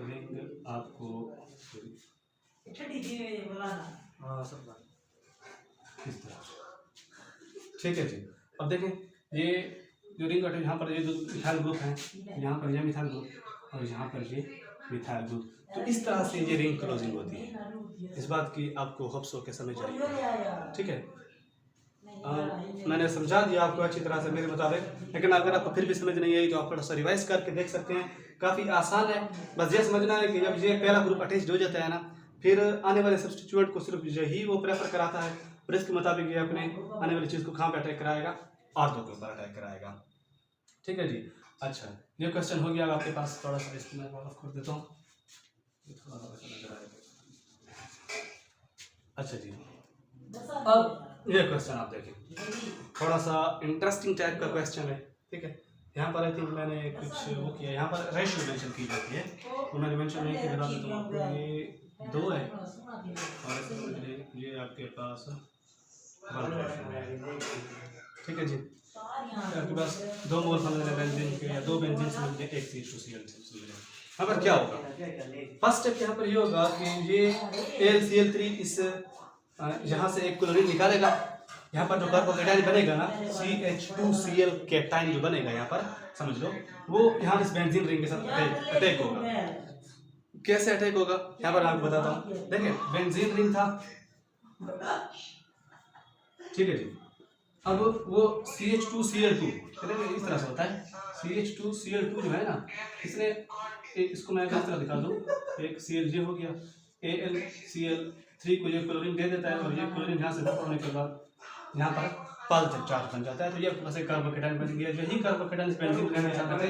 रिंग आपको इस तरह, ठीक है जी। अब देखें ये जो रिंग अटैच, यहाँ पर ये जो मिथाइल ग्रुप है, यहाँ पर ये मिथाइल ग्रुप और यहाँ पर ये मिथाइल ग्रुप, तो इस तरह से ये रिंग क्लोजिंग होती है। इस बात की आपको होप्स हो के समझ आएगी, ठीक है। मैंने समझा दिया आपको अच्छी तरह से मेरे मुताबिक, लेकिन अगर आपको फिर भी समझ नहीं आई तो आप थोड़ा सा रिवाइज करके देख सकते हैं, काफ़ी आसान है। बस ये समझना है कि जब ये पहला ग्रुप अटैच हो जाता है ना, फिर आने वाले सब्स्टिट्यूएंट को सिर्फ यही वो प्रेफर कराता है, और इसके मुताबिक ये अपने आने वाली चीज़ को कहाँ पे अटैक कराएगा, आर्थो के ऊपर अटैक कराएगा, ठीक है जी। अच्छा ये क्वेश्चन हो गया आपके पास, थोड़ा सा इसको मैं ऑफ कर देता हूँ, अच्छा जी। अब ये क्वेश्चन आप देखिए, थोड़ा सा इंटरेस्टिंग टाइप का क्वेश्चन है, ठीक है। यहाँ पर आई थिंक मैंने कुछ वो किया, यहाँ पर रेशियो मेंशन की जाती है, तो मैंने मेंशन नहीं किया, बता देता हूँ। ये 2 है और ये आपके पास 1 है, ठीक है जी। आपके पास 2 मोल समझ लें बेंजीन के, या 2 बेंजीन समझ लें, 1 CH2Cl समझ लें। यहाँ पर क्या होगा, फर्स्ट स्टेप यहाँ पर ये होगा कि ये AlCl3 इस यहाँ से एक क्लोरीन निकालेगा, यहाँ पर जो कार्बोकैटायन बनेगा ना CH2Cl कैटायन जो बनेगा यहाँ पर समझ लो, वो यहाँ इस बेंजीन रिंग के साथ अटैक होगा। कैसे अटैक होगा यहाँ पर आपको बताता हूँ। देखिए बेंजीन रिंग था, ठीक है जी। अब वो CH2Cl2 इस तरह से होता है, CH2Cl2 जो है ना, इसने इसको मैं इस तरह दिखा दूँ, एक Cl हो गया, AlCl 3 को ये क्लोरीन दे देता है और ये क्लोरीन यहाँ से होने के बाद यहाँ पर पॉजिटिव चार्ज बन जाता है। तो ये आपके पास एक कार्बोकेटाइन बन गया। जो ही कार्बोकेटाइन बेंजीन लेना चाहता है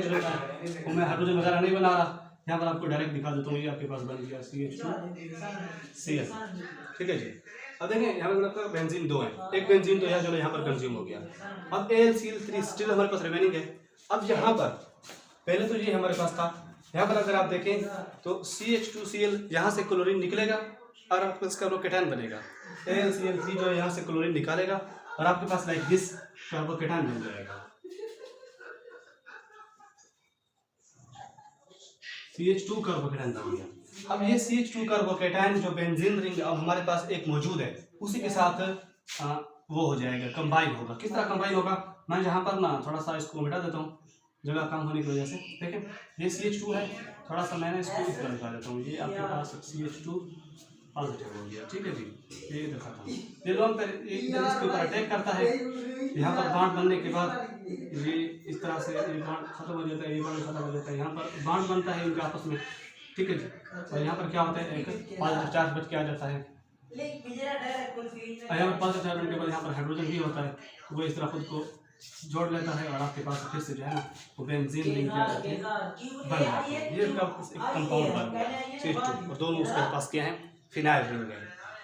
वो मैं हाइड्रोजन वगैरह नहीं बना रहा, यहाँ पर आपको डायरेक्ट दिखा देता हूँ। ये आपके पास बन गया CH2Cl, ठीक है जी। अब देखें यहाँ पर आपका बेंजीन 2 है, एक बेंजीन तो यहाँ चलो यहाँ पर कंज्यूम हो गया। अब AlCl3 स्टिल हमारे पास रिमेनिंग है। अब यहाँ पर पहले तो ये हमारे पास था, यहाँ पर अगर आप देखें तो CH2Cl यहाँ से क्लोरीन निकलेगा और आपको इसका कार्बोकेटाइन बनेगा। AlCl3 जो है यहाँ से क्लोरीन निकालेगा और आपके पास लाइक दिस कार्बोकेटाइन बन जाएगा। CH2 कार्बोकेटाइन बन गया। अब ये CH2 कार्बोकेटाइन जो बेंजीन रिंग अब हमारे पास एक मौजूद है, उसी के साथ वो हो जाएगा, कंबाइन होगा। किस तरह कंबाइन होगा, मैं यहाँ पर ना थोड़ा सा इसको मिटा देता हूँ जगह कम होने की वजह से। देखें ये CH2 है, थोड़ा सा मैंने इसको इस तरह दिखा देता हूँ। ये आपके पास CH2 पॉजिटिव हो गया, ठीक है जी। ये दिखाता हूँ, ये लोन पर इसके ऊपर अटैक करता है। यहाँ पर बांड बनने के बाद ये इस तरह से ये बांड खत्म हो जाता है, ये बांड खत्म हो जाता है, यहाँ पर बांड बनता है इनके आपस में, ठीक है जी। और यहाँ पर क्या होता है, एक पॉजिटिव चार्ज बच के आ जाता है। यहाँ पर पॉजिटिव चार्ज बनने के बाद यहाँ पर हाइड्रोजन भी होता है, वो इस तरह खुद को जोड़ लेता है और आपके पास फिर से जो है ना वो बेंजीन रिंग क्या करती है, बन जाती है। ये इसका एक कंपाउंड बन गया CH2 और दोनों उसके पास क्या है, फिनाइल रिंग है।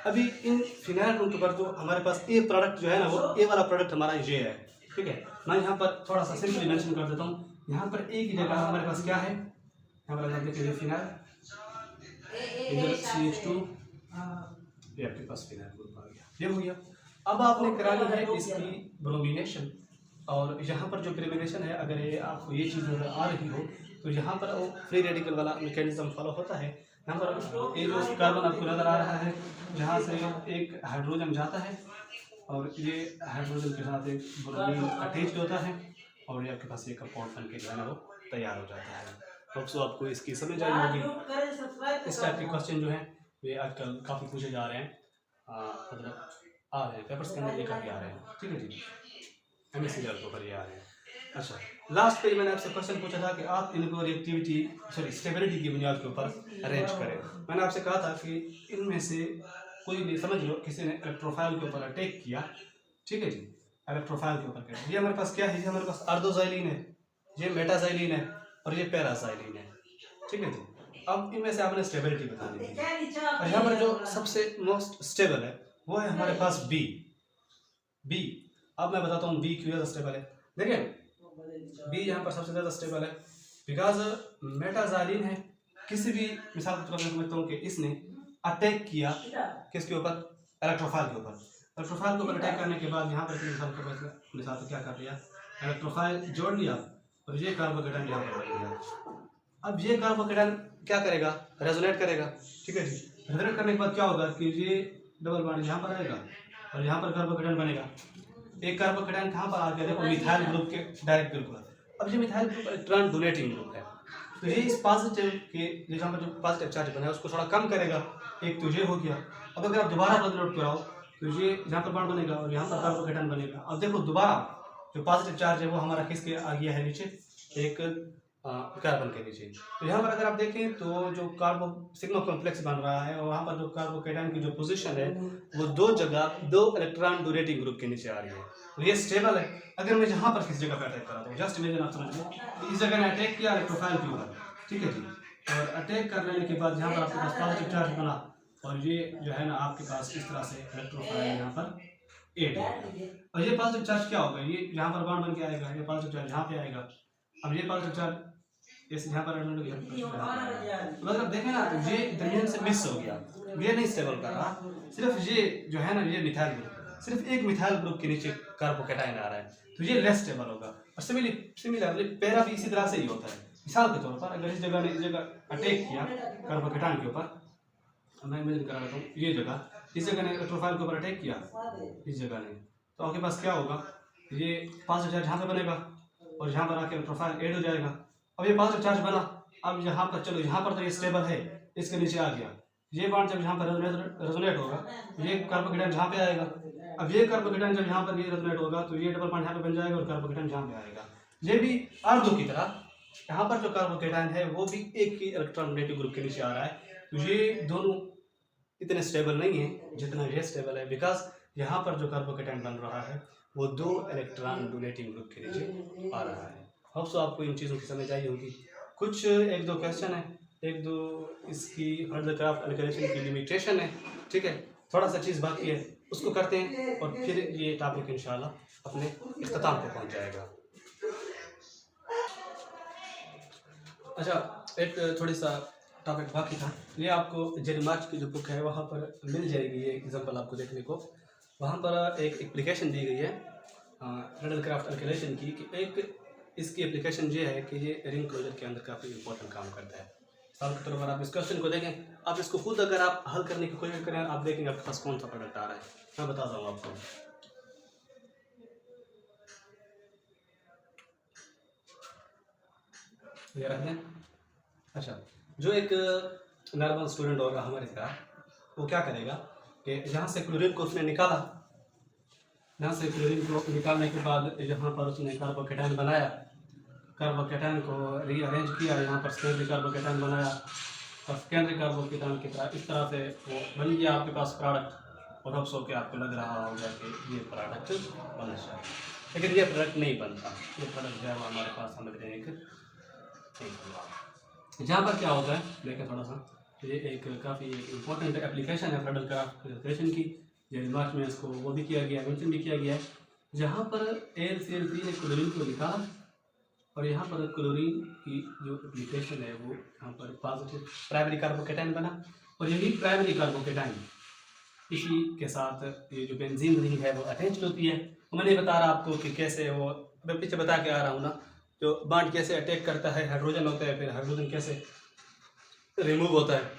अभी इन फिनाइल रिंग पर जो हमारे पास ए प्रोडक्ट जो है ना, वो ए वाला प्रोडक्ट हमारा ये है, ठीक है। मैं यहाँ पर थोड़ा सा सिंपली मेंशन कर देता हूँ। यहाँ पर ए की जगह हमारे पास क्या है, यहाँ पर देखिए फिनाइल, इधर CH2, ये आपके पास फिनाइल ग्रुप आ गया, ये हो गया। अब आपने करानी है इसकी ब्रोमिनेशन, और यहाँ पर जो क्रिमिनेशन है, अगर ये आपको ये चीज़ नजर आ रही हो तो यहाँ पर वो फ्री रेडिकल वाला मैकेनिज्म फॉलो होता है। यहाँ पर ये जो कार्बन आपको नजर आ रहा है, यहाँ से एक हाइड्रोजन जाता है और ये हाइड्रोजन के साथ एक ब्रोमीन अटैच होता है और ये आपके पास एक कंपाउंड बन के जो है ना वो तैयार हो जाता है। तो आपको इसकी समझ आई होगी। इस टाइप के क्वेश्चन जो है ये आजकल काफ़ी पूछे जा रहे हैं, मतलब आ रहे हैं पेपर्स के अंदर, ये काफ़ी आ रहे हैं, ठीक है जी। MSc लेवल के ऊपर ये आ रहे हैं। अच्छा, लास्ट पे मैंने आपसे क्वेश्चन पूछा था कि आप इनको रिएक्टिविटी स्टेबिलिटी की बुनियाद के ऊपर अरेंज करें। मैंने आपसे कहा था कि इनमें से कोई भी समझ लो किसी ने इलेक्ट्रोफाइल के ऊपर अटैक किया, ठीक है जी, इलेक्ट्रोफाइल के ऊपर किया। ये हमारे पास क्या है, ये हमारे पास अर्धोजाइलिन है, ये मेटाजाइलिन है और ये पैराजाइलिन है, ठीक है जी। अब इनमें से आपने स्टेबिलिटी बतानी है और यहाँ पर जो सबसे मोस्ट स्टेबल है वो है हमारे पास बी। अब मैं बताता हूँ बी क्यों ज़्यादा स्टेबल है। देखिए बी यहाँ पर सबसे ज़्यादा स्टेबल है बिकॉज मेटाजाइलिन है। किसी भी मिसाल के तौर पर समझता हूँ कि इसने अटैक किया किसके ऊपर, इलेक्ट्रोफाइल के ऊपर। इलेक्ट्रोफाइल के ऊपर अटैक करने के बाद यहाँ पर मिसाल क्या कर लिया, इलेक्ट्रोफाइल जोड़ लिया और ये कार्बोकेटाइन यहाँ पर बन गया। अब ये कार्बोकेटाइन क्या करेगा, रेजोनेट करेगा, ठीक है जी। रेजोनेट करने के बाद क्या होगा कि ये डबल बॉन्ड यहाँ पर आएगा और यहाँ पर कार्बोकेटाइन बनेगा। एक कार्बोकेटाइन कहाँ पर आ गया, देखो मिथाइल ग्रुप के डायरेक्ट बिल्कुल। अब ये methyl group electron donating group है, तो ये इस पॉजिटिव के जहाँ पर जो पॉजिटिव चार्ज बना है उसको थोड़ा कम करेगा। एक तो ये हो गया। अब अगर आप दोबारा बदलाव कराओ तो ये यहाँ पर बॉन्ड बनेगा और यहाँ पर कार्बोकेटाइन बनेगा। अब देखो दोबारा जो पॉजिटिव चार्ज है वो हमारा किसके आ गया है, नीचे एक कार्बन के नीचे। तो यहाँ पर अगर आप देखें तो जो कार्बो सिग्मा कॉम्प्लेक्स बन रहा है और वहाँ पर जो कार्बोकेटाइन की जो पोजीशन है वो दो जगह दो इलेक्ट्रॉन डोनेटिंग ग्रुप के नीचे आ रही है, तो ये स्टेबल है। अगर मैं यहाँ पर किसी जगह पर अटैक कराता हूँ, जस्ट इमेजिन आप समझ लो इस जगह ने अटैक किया इलेक्ट्रोफाइल के ऊपर, ठीक है जी, और अटैक कर लेने के बाद यहाँ पर आपके पास पॉजिटिव चार्ज बना और ये जो है ना आपके पास इस तरह से इलेक्ट्रोफाइल यहाँ पर एड होगा। और ये पॉजिटिव चार्ज क्या होगा, ये यहाँ पर बॉन्ड बन के आएगा, ये पॉजिटिव चार्ज यहाँ पे आएगा। अब ये पॉजिटिव चार्ज इस यहाँ पर मतलब देखें ना तो ये दरमियान से मिस हो गया, ये नहीं स्टेबल कर रहा। सिर्फ ये जो है ना ये मिथाइल ग्रुप, सिर्फ एक मिथाइल ग्रुप के नीचे कार्बोकेटाइन आ रहा है, तो ये लेस स्टेबल होगा। और सिमिलरली पैरा भी इसी तरह से ही होता है। मिसाल के तौर पर अगर इस जगह ने इस जगह अटैक किया कार्बोकेटाइन के ऊपर, मैं इमेजिन करा रहा हूँ ये जगह, इस जगह ने इलेक्ट्रोफाइल के ऊपर अटैक किया इस जगह ने, तो आपके पास क्या होगा, ये पॉजिटिव चार्ज यहाँ पे बनेगा और यहाँ पर आके इलेक्ट्रोफाइल ऐड हो जाएगा। अब ये पॉजिटिव चार्ज बना, अब यहाँ पर चलो यहाँ पर तो ये स्टेबल है, इसके नीचे आ गया। ये बॉन्ड जब यहाँ पर रेजोनेट होगा ये कार्बोकेटाइन यहाँ पे आएगा। अब ये कार्बोकेटाइन जब यहाँ पर ये रेजोनेट होगा तो ये डबल बॉन्ड यहाँ पे बन जाएगा और कार्बोकेटाइन यहाँ पे आएगा। ये भी R2 की तरह यहाँ पर जो कार्बोकेटाइन है वो भी एक ही इलेक्ट्रॉन डोनेटिंग ग्रुप के नीचे आ रहा है। तो ये दोनों इतने स्टेबल नहीं है जितना ये स्टेबल है, बिकॉज यहाँ पर जो कार्बोकेटाइन बन रहा है वो 2 इलेक्ट्रॉन डोनेटिंग ग्रुप के नीचे आ रहा है। होप सो आपको इन चीज़ों की समझ आई होगी। कुछ 1-2 क्वेश्चन है, 1-2 इसकी हर्डलक्राफ्ट एल्केलेशन की लिमिटेशन है, ठीक है, थोड़ा सा चीज़ बाकी है, उसको करते हैं और फिर ये टॉपिक इंशाल्लाह अपने इख्तिताम को पहुँच जाएगा। अच्छा, एक थोड़ी सा टॉपिक बाकी था, ये आपको जेरी मार्च की जो बुक है वहाँ पर मिल जाएगी, ये एग्जांपल आपको देखने को। वहाँ पर एक एप्लीकेशन दी गई है हर्डलक्राफ्ट एल्केलेशन की, कि एक इसकी एप्लीकेशन ये है कि ये रिंग क्लोजर के अंदर काफ़ी इंपॉर्टेंट काम करता है। साल के तौर पर आप इस क्वेश्चन को देखें, आप इसको खुद अगर आप हल करने की कोशिश करें, आप देखेंगे आपके पास कौन सा प्रोडक्ट आ रहा है। मैं बताता हूँ आपको। ये रख दें। अच्छा, जो एक नॉर्मल स्टूडेंट होगा हमारी तरह, वो क्या करेगा कि यहाँ से क्लोरीन को उसने निकाला, यहाँ से क्लोरीन को निकालने के बाद यहाँ पर उसने कार्बोकेटाइन बनाया, कार्बोकेटाइन को रीअरेंज किया, यहाँ पर सेकेंडरी कार्बोकेटाइन बनाया और सेकेंडरी कार्बोकेटाइन की तरह इस तरह से वो बन गया आपके पास प्रोडक्ट। और अब सो के आपको लग रहा होगा कि ये प्रोडक्ट बनना चाहिए, लेकिन ये प्रोडक्ट नहीं बनता, ये प्रोडक्ट जो है वो हमारे पास समझ रहे हैं नहीं बनता। जहाँ पर क्या होता है देखें थोड़ा सा, ये एक काफ़ी इम्पोर्टेंट एप्लीकेशन है हर्डलक्राफ्ट एल्केलेशन की, ये रिमार्च में इसको वो भी किया गया, मेंशन भी किया गया है। जहाँ पर AlCl3 ने क्लोरीन को निकाला और यहाँ पर क्लोरीन की जो एप्लीकेशन है वो यहाँ पर पॉजिटिव प्राइमरी कार्बोकेटाइन बना, और यही प्राइमरी कार्बोकेटाइन इसी के साथ ये जो बेंजीन रिंग है वो अटैच होती है। मैंने बता रहा आपको कि कैसे वो, मैं पीछे बता के आ रहा हूँ ना, जो बॉन्ड कैसे अटैक करता है, हाइड्रोजन होता है, फिर हाइड्रोजन कैसे रिमूव होता है।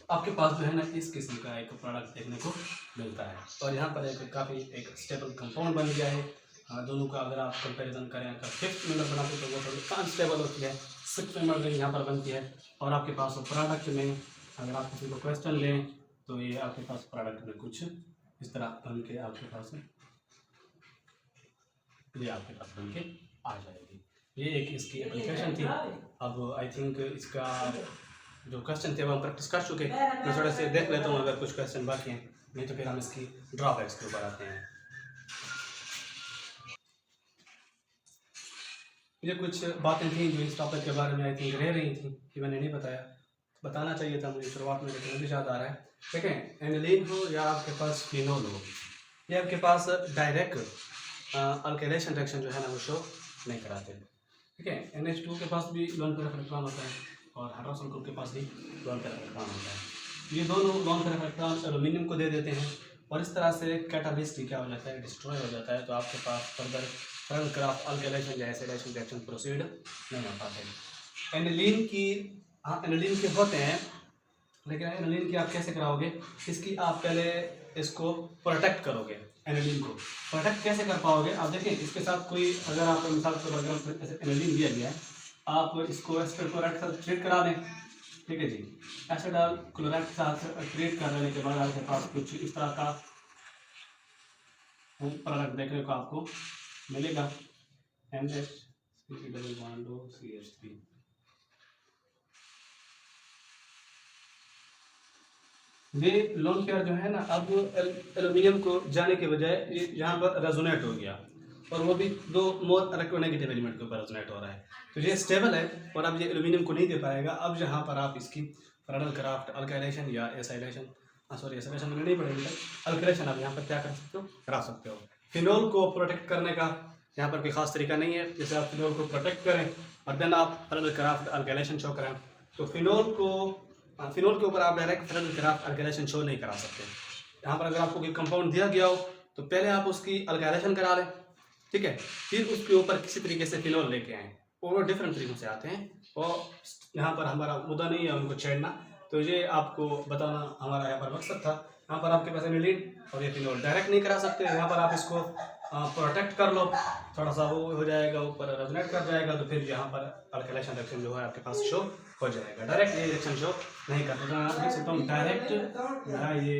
आपके पास जो है ना इस किस्म का एक प्रोडक्ट देखने को मिलता है, और यहाँ पर एक काफ़ी एक स्टेबल कंपाउंड बन गया है। दोनों का अगर आप कंपैरिजन करें, अगर 5th मेंबर बनाते तो वो थोड़ी अनस्टेबल होती है, 6th मेंबर रिंग यहाँ पर बनती है। और आपके पास वो प्रोडक्ट में अगर आप किसी को क्वेश्चन लें तो ये आपके पास प्रोडक्ट में कुछ इस तरह बन के आपके पास ये आपके पास बन के आ जाएगी। ये एक इसकी एप्लीकेशन थी। अब आई थिंक इसका जो क्वेश्चन थे वो हम प्रैक्टिस कर चुके, मैं थोड़े से देख लेता हूँ अगर कुछ क्वेश्चन बाकी हैं, नहीं तो फिर हम इसकी ड्रॉबैक्स के ऊपर आते हैं। ये कुछ बातें थी जो इस टॉपिक के बारे में आई थिंक रह रही थी कि मैंने नहीं बताया, बताना चाहिए था मुझे शुरुआत में, लेकिन अभी याद आ रहा है। देखें, एनिलीन हो या आपके पास फिनोल हो, ये आपके पास डायरेक्ट अल्केलेशन रिएक्शन जो है ना वो शो नहीं कराते, ठीक है। NH2 के पास भी लोन पेरिफेरल इलेक्ट्रॉन होता है और हाइड्रोक्सिल ग्रुप के पास भी लोन पेरिफेरल इलेक्ट्रॉन होता है। ये दोनों लोन पेरिफेरल इलेक्ट्रॉन एल्यूमिनियम को दे देते हैं और इस तरह से कैटालिस्ट क्या हो जाता है, डिस्ट्रॉय हो जाता है। तो आपके पास फर्दर हर्डलक्राफ्ट एल्केलेशन या एसिडेशन रिएक्शन प्रोसीड नहीं हो पाते। एनिलीन की एनिलीन के होते हैं, लेकिन एनिलीन की आप कैसे कराओगे, इसकी आप पहले इसको प्रोटेक्ट करोगे। एनिलीन को प्रोटेक्ट कैसे कर पाओगे, आप देखिए इसके साथ कोई अगर आप मिसाल के तौर पर ऐसे एनिलीन दिया गया है, आप इसको एसिड क्लोराइड के साथ ट्रीट करा दें, ठीक है जी। एसिड और क्लोराइड के साथ ट्रीट कर लेने के बाद आपके पास कुछ इस तरह का प्रोडक्ट देखने को आपको मिलेगा, NH3 ये लोन पेयर जो है ना, अब एल्यूमिनियम को जाने के बजाय ये यहाँ पर रेजोनेट हो गया और वो भी 2 मोर इलेक्ट्रोनेगेटिव एलिमेंट के ऊपर रेजोनेट हो रहा है, तो ये स्टेबल है और अब ये एल्यूमिनियम को नहीं दे पाएगा। अब यहाँ पर आप इसकी हर्डलक्राफ्ट अल्काइलेशन या एसाइलेशन, सॉरी एसाइलेशन में नहीं पड़ेगी, अल्काइलेशन आप यहाँ पर क्या कर सकते हो, करा सकते हो। फिनोल को प्रोटेक्ट करने का यहाँ पर कोई खास तरीका नहीं है, जैसे आप फिनोल को प्रोटेक्ट करें और देन आप हर्डलक्राफ्ट अल्काइलेशन शो करें, तो फिनोल के ऊपर आप डायरेक्ट हर्डलक्राफ्ट अल्काइलेशन शो नहीं करा सकते। यहाँ पर अगर आपको कोई कंपाउंड दिया गया हो तो पहले आप उसकी अल्काइलेशन करा लें, ठीक है, फिर उसके ऊपर किसी तरीके से फिनोल लेके आएँ। वो डिफरेंट तरीकों से आते हैं और यहाँ पर हमारा मुद्दा नहीं है उनको छेड़ना, तो ये आपको बताना हमारा यहाँ पर मकसद था। यहाँ पर आपके पास एनिलीन और ये फिनोल डायरेक्ट नहीं करा सकते, यहाँ पर आप इसको प्रोटेक्ट कर लो, थोड़ा सा वो हो जाएगा, ऊपर रेजोनेट कर जाएगा, तो फिर यहाँ पर अल्काइलेशन रिएक्शन जो है आपके पास शो हो जाएगा। डायरेक्ट ये रिएक्शन शो नहीं करते, तो मैं देख सकता हूँ डायरेक्ट मेरा ये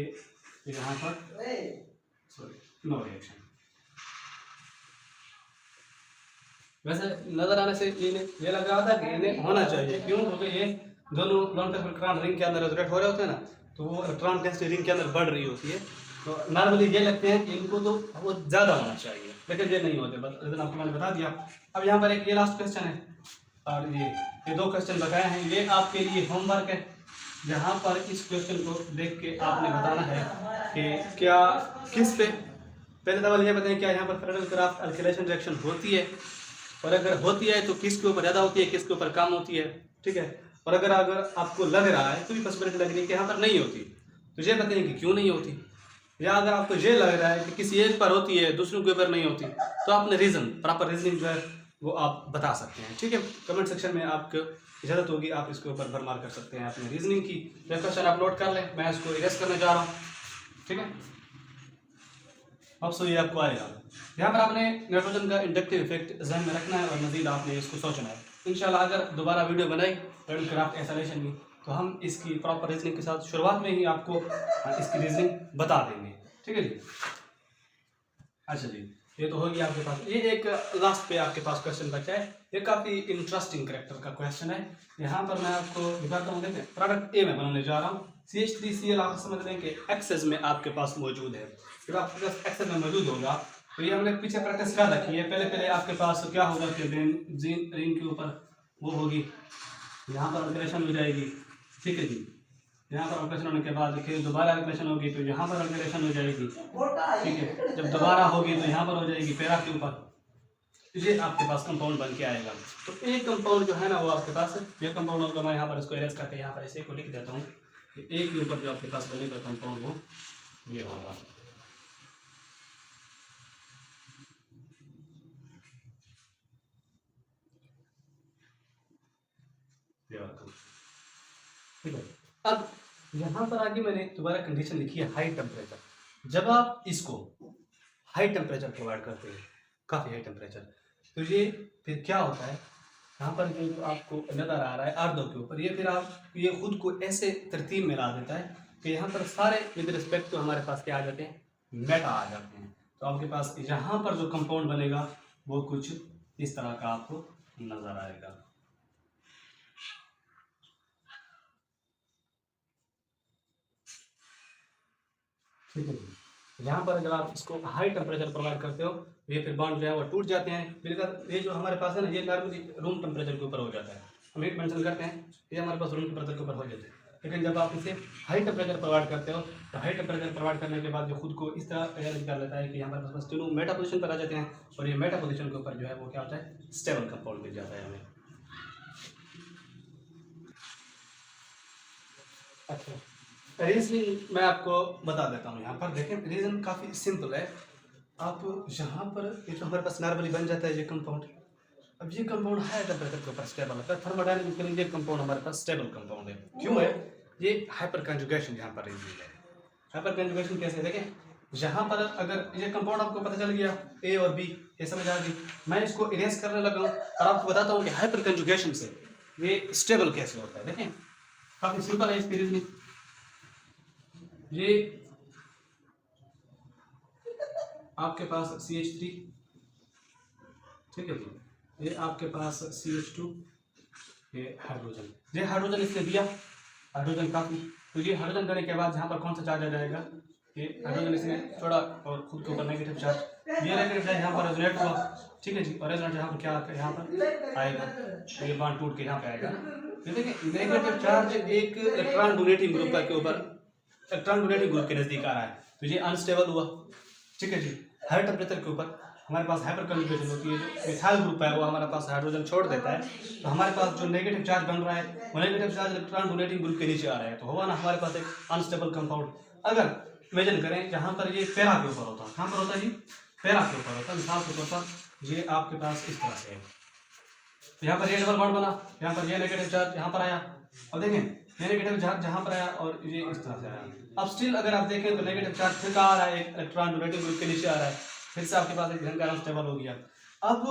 यहाँ पर सॉरी नो रिएक्शन। वैसे नजर आने से ये लग रहा था कि इन्हें होना चाहिए, क्यों, क्योंकि ये दोनों लोन पेरिफेरल इलेक्ट्रॉन रिंग के अंदर रेजोनेट हो रहे होते हैं ना, तो वो इलेक्ट्रॉन डेंसिटी रिंग के अंदर बढ़ रही होती है। तो नॉर्मली ये लगते हैं कि इनको तो बहुत ज़्यादा होना चाहिए, लेकिन ये नहीं होते, बस रीज़न आपको मैंने बता दिया। अब यहाँ पर एक ये लास्ट क्वेश्चन है और ये 2 क्वेश्चन बताए हैं, ये आपके लिए होमवर्क है। यहाँ पर इस क्वेश्चन को देख के आपने बताना है कि क्या किस पे, पहले सवाल ये बताएं क्या यहाँ पर फ्रेडल क्राफ्ट अल्किलेशन रिएक्शन होती है, और अगर होती है तो किसके ऊपर ज़्यादा होती है, किसके ऊपर कम होती है, ठीक है। और अगर आपको लग रहा है, कोई पॉसिबिलिटी लग रही है कि यहाँ पर नहीं होती, तो ये बताएं कि क्यों नहीं होती। या अगर आपको ये लग रहा है कि किसी एक पर होती है दूसरों के ऊपर नहीं होती, तो आपने रीज़न, प्रॉपर रीजनिंग जो है वो आप बता सकते हैं, ठीक है। कमेंट सेक्शन में आपको इजाज़त होगी, आप इसके ऊपर भरमार कर सकते हैं अपनी रीजनिंग की। यह क्वेश्चन आप नोट कर लें, मैं इसको इरेज करने जा रहा हूँ, ठीक है। अब सो ये आपको आएगा। यहाँ पर आपने नाइट्रोजन का इंडक्टिव इफेक्ट ध्यान में रखना है और मजीद आपने इसको सोचना है। इंशाल्लाह अगर दोबारा वीडियो बनाई फ्रेडल क्राफ्ट एसोलेशन की, तो हम इसकी प्रॉपर रीजनिंग के साथ शुरुआत में ही आपको इसकी रीजनिंग बता देंगे, ठीक है जी। अच्छा जी, ये तो होगी आपके पास। ये एक लास्ट पे आपके पास क्वेश्चन बचा है, ये काफ़ी इंटरेस्टिंग करेक्टर का क्वेश्चन है। यहाँ पर मैं आपको दिखाता हूँ, देखते हैं प्रोडक्ट ए में बनाने जा रहा हूँ। CH3Cl आप समझ लें कि एक्सेस में आपके पास मौजूद है। जब आपके पास एक्सेस में मौजूद होगा तो ये हमने पीछे प्रैक्टिस कर रखी है। पहले आपके पास क्या होगा कि बेंजीन रिंग के ऊपर वो होगी, यहाँ पर अल्किलेशन हो जाएगी, ठीक है जी। यहाँ पर अल्किलेशन होने के बाद फिर दोबारा अल्किलेशन होगी तो यहाँ पर अल्किलेशन हो जाएगी, ठीक है। जब दोबारा होगी तो यहाँ पर हो जाएगी पैरा के ऊपर, ये आपके पास कंपाउंड बन के आएगा। तो एक कंपाउंड जो है ना वो आपके पास, ये कंपाउंड होगा, मैं यहाँ पर इसको इरेज करके यहाँ पर इसे को लिख देता हूँ। एक के ऊपर जो आपके पास बनेगा कंपाउंड वो ये होगा, ठीक है। अब यहाँ पर आगे मैंने दोबारा कंडीशन लिखी है हाई टेम्परेचर। जब आप इसको हाई टेम्परेचर प्रोवाइड करते हैं, काफ़ी हाई टेम्परेचर, तो ये फिर क्या होता है, यहाँ पर जो आपको नज़र आ रहा है आर्दो के ऊपर, ये फिर आप ये खुद को ऐसे तरतीब में ला देता है कि यहाँ पर सारे विद रिस्पेक्ट तो हमारे पास क्या आ जाते हैं, मेटा आ जाते हैं। तो आपके पास यहाँ पर जो कंपाउंड बनेगा वो कुछ इस तरह का आपको नज़र आएगा, ठीक है। यहाँ पर अगर आप इसको हाई टेम्परेचर प्रोवाइड करते हो, ये फिर बॉन्ड जो है वो टूट जाते हैं। फिर ये जो हमारे पास है ना, ये नॉर्मली रूम टेम्परेचर के ऊपर हो जाता है, हम हीट मेंशन करते हैं, ये हमारे पास रूम टेम्परेचर के ऊपर हो जाते हैं। लेकिन जब आप इसे हाई टेम्परेचर प्रोवाइड करते हो, तो हाई टेम्परेचर प्रोवाइड करने के बाद जो खुद को इस तरह तैयार कर लेता है कि हमारे पास तीनों मेटा पोजिशन पर आ जाते हैं, और ये मेटा पोजिशन के ऊपर जो है वो क्या होता है, स्टेबल कंपाउंड मिल जाता है हमें। अच्छा, रीजनिंग मैं आपको बता देता हूँ। यहाँ पर देखें, रीजन काफ़ी सिंपल है। आप यहाँ पर ये जो हमारे पास नॉर्मली बन जाता है ये कंपाउंड, अब ये कंपाउंड हाई टेम्परेचर के ऊपर स्टेबल होता है। थर्मोडायनामिकली ये कंपाउंड हमारे पास स्टेबल कंपाउंड है। क्यों है? ये हाइपर कंजुगेशन यहाँ पर रीजन है। हाइपर कंजुगेशन कैसे, देखें यहाँ पर अगर ये कंपाउंड आपको पता चल गया ए और बी, ये समझ आ गई, मैं इसको इरेज करने लगा हूँ और आपको बताता हूँ कि हाइपर कंजुगेशन से ये स्टेबल कैसे होता है। देखें काफ़ी सिंपल है इसकी रीजनिंग। ये आपके पास CH3, ठीक है जी, ये आपके पास CH2, ये हाइड्रोजन, ये हाइड्रोजन इसने दिया, हाइड्रोजन काफ़ी, तो ये हाइड्रोजन देने के बाद यहाँ पर कौन सा चार्ज आ जाएगा, ये हाइड्रोजन इसने छोड़ा और खुद के ऊपर नेगेटिव चार्ज, ये नेगेटिव चार्ज यहाँ पर रेजोनेट हुआ, ठीक है जी, और रेजोनेट यहाँ पर क्या यहाँ पर आएगा, तो ये बॉन्ड टूट के यहाँ पे आएगा। देखिए नेगेटिव चार्ज एक इलेक्ट्रॉन डोनेटिंग ग्रुप के ऊपर, इलेक्ट्रॉन डोनेटिंग ग्रुप के नज़दीक आ रहा है, तो ये अनस्टेबल हुआ, ठीक है जी। हाई टेम्परेचर के ऊपर हमारे पास हाइपर कंजुगेशन होती है, जो मिथाइल ग्रुप है वो हमारे पास हाइड्रोजन छोड़ देता है, तो हमारे पास जो नेगेटिव चार्ज बन रहा है वो negative charge electron donating group के नीचे आ रहा है, तो होगा ना हमारे पास एक अनस्टेबल कंपाउंड। अगर इमेजिन करें जहाँ पर ये पैरा के ऊपर होता है, कहाँ पर होता है जी, पैरा के ऊपर होता है, मिसाल के तौर पर ये आपके पास इस तरह से है, तो यहाँ पर ये डबल बॉन्ड बना, यहाँ पर ये नेगेटिव चार्ज यहाँ पर आया, और देखें ये नेगेटिव चार्ज जहाँ पर आया और ये इस तरह से आया। अब स्टिल अगर आप देखें तो नेगेटिव चार्ज फिर कहाँ आ रहा है, एक इलेक्ट्रॉन डोनेटिंग ग्रुप के नीचे आ रहा है, फिर से आपके पास एक धन का अनस्टेबल हो गया। अब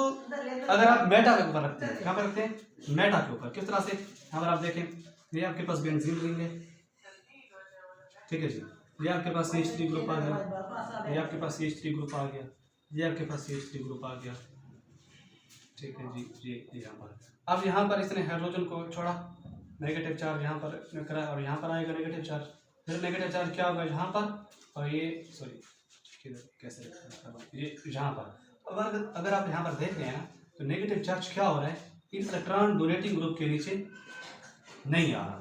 अगर आप मेटा के ऊपर रखते हैं, कहाँ पर रखते हैं, मेटा के ऊपर, किस तरह से, यहाँ पर आप देखें ये आपके पास बेंजीन रिंग है, ठीक है जी, ये आपके पास CH3 ग्रुप आ गया, ये आपके पास CH3 ग्रुप आ गया, ये आपके पास CH3 ग्रुप आ गया, ठीक है जी, ये यहाँ पर। अब यहाँ पर इसने हाइड्रोजन को छोड़ा, नेगेटिव चार्ज यहाँ पर करा और यहाँ पर आएगा नेगेटिव चार्ज, फिर नेगेटिव चार्ज क्या होगा यहाँ पर, और ये सॉरी कैसे ये यहाँ पर। अगर आप यहाँ पर देख रहे हैं ना, तो नेगेटिव चार्ज क्या हो रहा है, इन इलेक्ट्रॉन डोनेटिंग ग्रुप के नीचे नहीं आ रहा,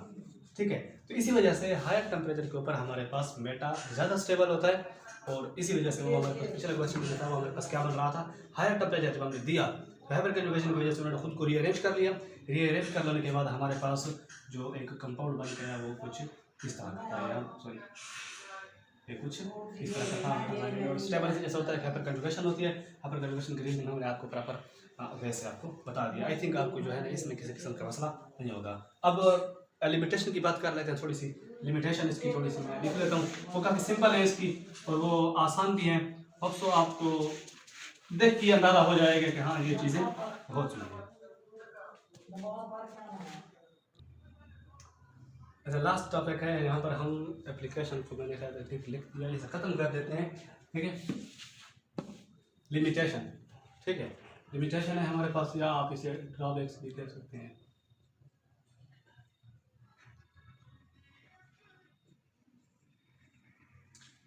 ठीक है। तो इसी वजह से हायर टेम्परेचर के ऊपर हमारे पास मेटा ज़्यादा स्टेबल होता है, और इसी वजह से वो हमारे पास पिछले क्वेश्चन में था, वो हमारे पास क्या बन रहा था, हायर टेम्परेचर जब हमने दिया तो हाइपर कंजुगेशन की वजह से उन्होंने खुद को रीअरेंज कर लिया। रीअरेंज कर लेने के बाद हमारे पास जो एक कंपाउंड बन गया वो कुछ इस तरह का था, सॉरी ये कुछ इस तरह का था। और स्टेबल जैसा होता है, हाइपर कंजुगेशन होती है। हाइपर कंजुगेशन की रीजन मैंने आपको प्रॉपर वैसे आपको बता दिया। आई थिंक आपको जो है ना इसमें किसी किस्म का मसला नहीं होगा। अब लिमिटेशन की बात कर लेते हैं, थोड़ी सी लिमिटेशन इसकी थोड़ी सी मैं लिख लेता हूँ। वो काफ़ी सिंपल है इसकी और वो आसान भी हैं। अब तो आपको देख के अंदाजा हो जाएगा कि हाँ ये चीज़ें हो चुकी हैं। ऐसा लास्ट टॉपिक है यहाँ पर, हम एप्लीकेशन को मैंने शायद लिख दिया, इसे ख़त्म कर देते हैं, ठीक है। लिमिटेशन, ठीक है, लिमिटेशन है हमारे पास, या आप इसे ड्रॉबैक्स भी कह सकते हैं।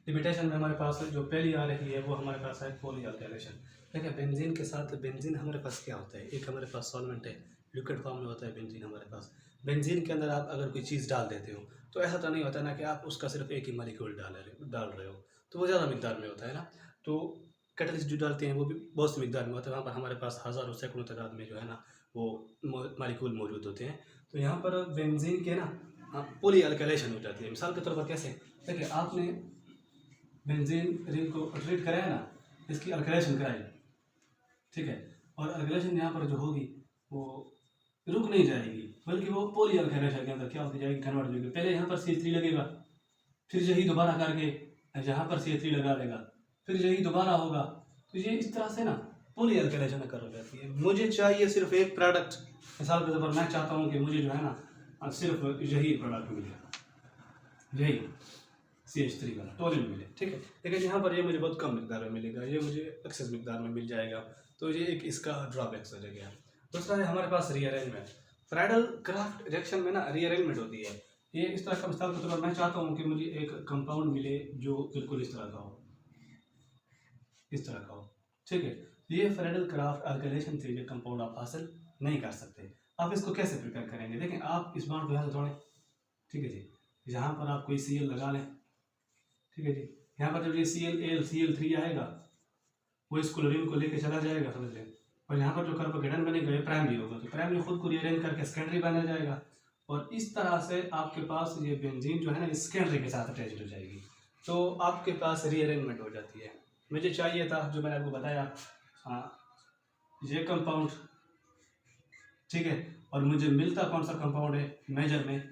लिमिटेशन में हमारे पास जो पहली आ रही है वो हमारे पास है पॉली अल्काइलेशन। देखिए बेंजीन के साथ, बेंजीन हमारे पास क्या होता है, एक हमारे पास सॉल्वेंट है, लिक्विड फॉर्म में होता है बेंजीन हमारे पास। बेंजीन के अंदर आप अगर कोई चीज़ डाल देते हो तो ऐसा तो नहीं होता ना कि आप उसका सिर्फ एक ही मॉलिक्यूल डाल रहे हो, तो वो ज़्यादा मिकदार में होता है ना। तो कैटलिस्ट जो डालते हैं वो भी बहुत सी मिकदार में होता है, वहाँ पर हमारे पास हज़ारों सैकड़ों तादाद में जो है ना वो मॉलिक्यूल मौजूद होते हैं। तो यहाँ पर बेंजीन के ना पॉली अल्काइलेशन हो जाती है। मिसाल के तौर पर कैसे, देखिए आपने बेंजीन रिंग को ट्रीट कराया ना, इसकी अल्काइलेशन कराई, ठीक है, और अल्काइलेशन यहाँ पर जो होगी वो रुक नहीं जाएगी, बल्कि वो पॉली अल्काइलेशन के अंदर क्या होती जाएगी, कन्वर्ट होगी। पहले यहाँ पर CH3 लगेगा, फिर यही दोबारा करके यहाँ पर CH3 लगा देगा, फिर यही दोबारा होगा। तो ये इस तरह से ना पॉली अल्काइलेशन कर हो जाती है। मुझे चाहिए सिर्फ एक प्रोडक्ट, मिसाल के तौर पर मैं चाहता हूँ कि मुझे जो है ना सिर्फ यही प्रोडक्ट मिले, यही CH3 वाला टोलिन मिले, ठीक है। लेकिन यहाँ पर ये मुझे बहुत कम मिकदार में मिलेगा, ये मुझे एक्सेस मिकदार में मिल जाएगा, तो ये एक इसका ड्रॉबैक्स हो जाएगा। दूसरा है हमारे पास रीअरेंजमेंट। फ्राइडल क्राफ्ट रिएक्शन में ना रीअरेंजमेंट होती है। ये इस तरह का, मिसाल के तौर पर मैं चाहता हूँ कि मुझे एक कंपाउंड मिले जो बिल्कुल इस तरह का हो, इस तरह का हो, ठीक है। ये फ्राइडल क्राफ्ट अल्काइलेशन से ये कंपाउंड आप हासिल नहीं कर सकते। आप इसको कैसे प्रिपेयर करेंगे, देखें आप इस बार यहाँ से तोड़ें, ठीक है जी, यहाँ पर आप कोई Cl लगा लें, ठीक है जी। यहाँ पर जब ये Cl3 आएगा वो इस क्लोरीन को लेके चला जाएगा, समझ लें, और यहाँ पर जो कार्बोकेटायन बनेगा ये प्राइमरी होगा, तो प्राइमरी खुद को रीअरेंज करके सेकेंडरी बना जाएगा, और इस तरह से आपके पास ये बेंजीन जो है ना सेकेंडरी के साथ अटैच हो जाएगी, तो आपके पास रीअरेंजमेंट हो जाती है। मुझे चाहिए था जो मैंने आपको बताया, हाँ ये कंपाउंड, ठीक है, और मुझे मिलता कौन सा कंपाउंड है मेजर में,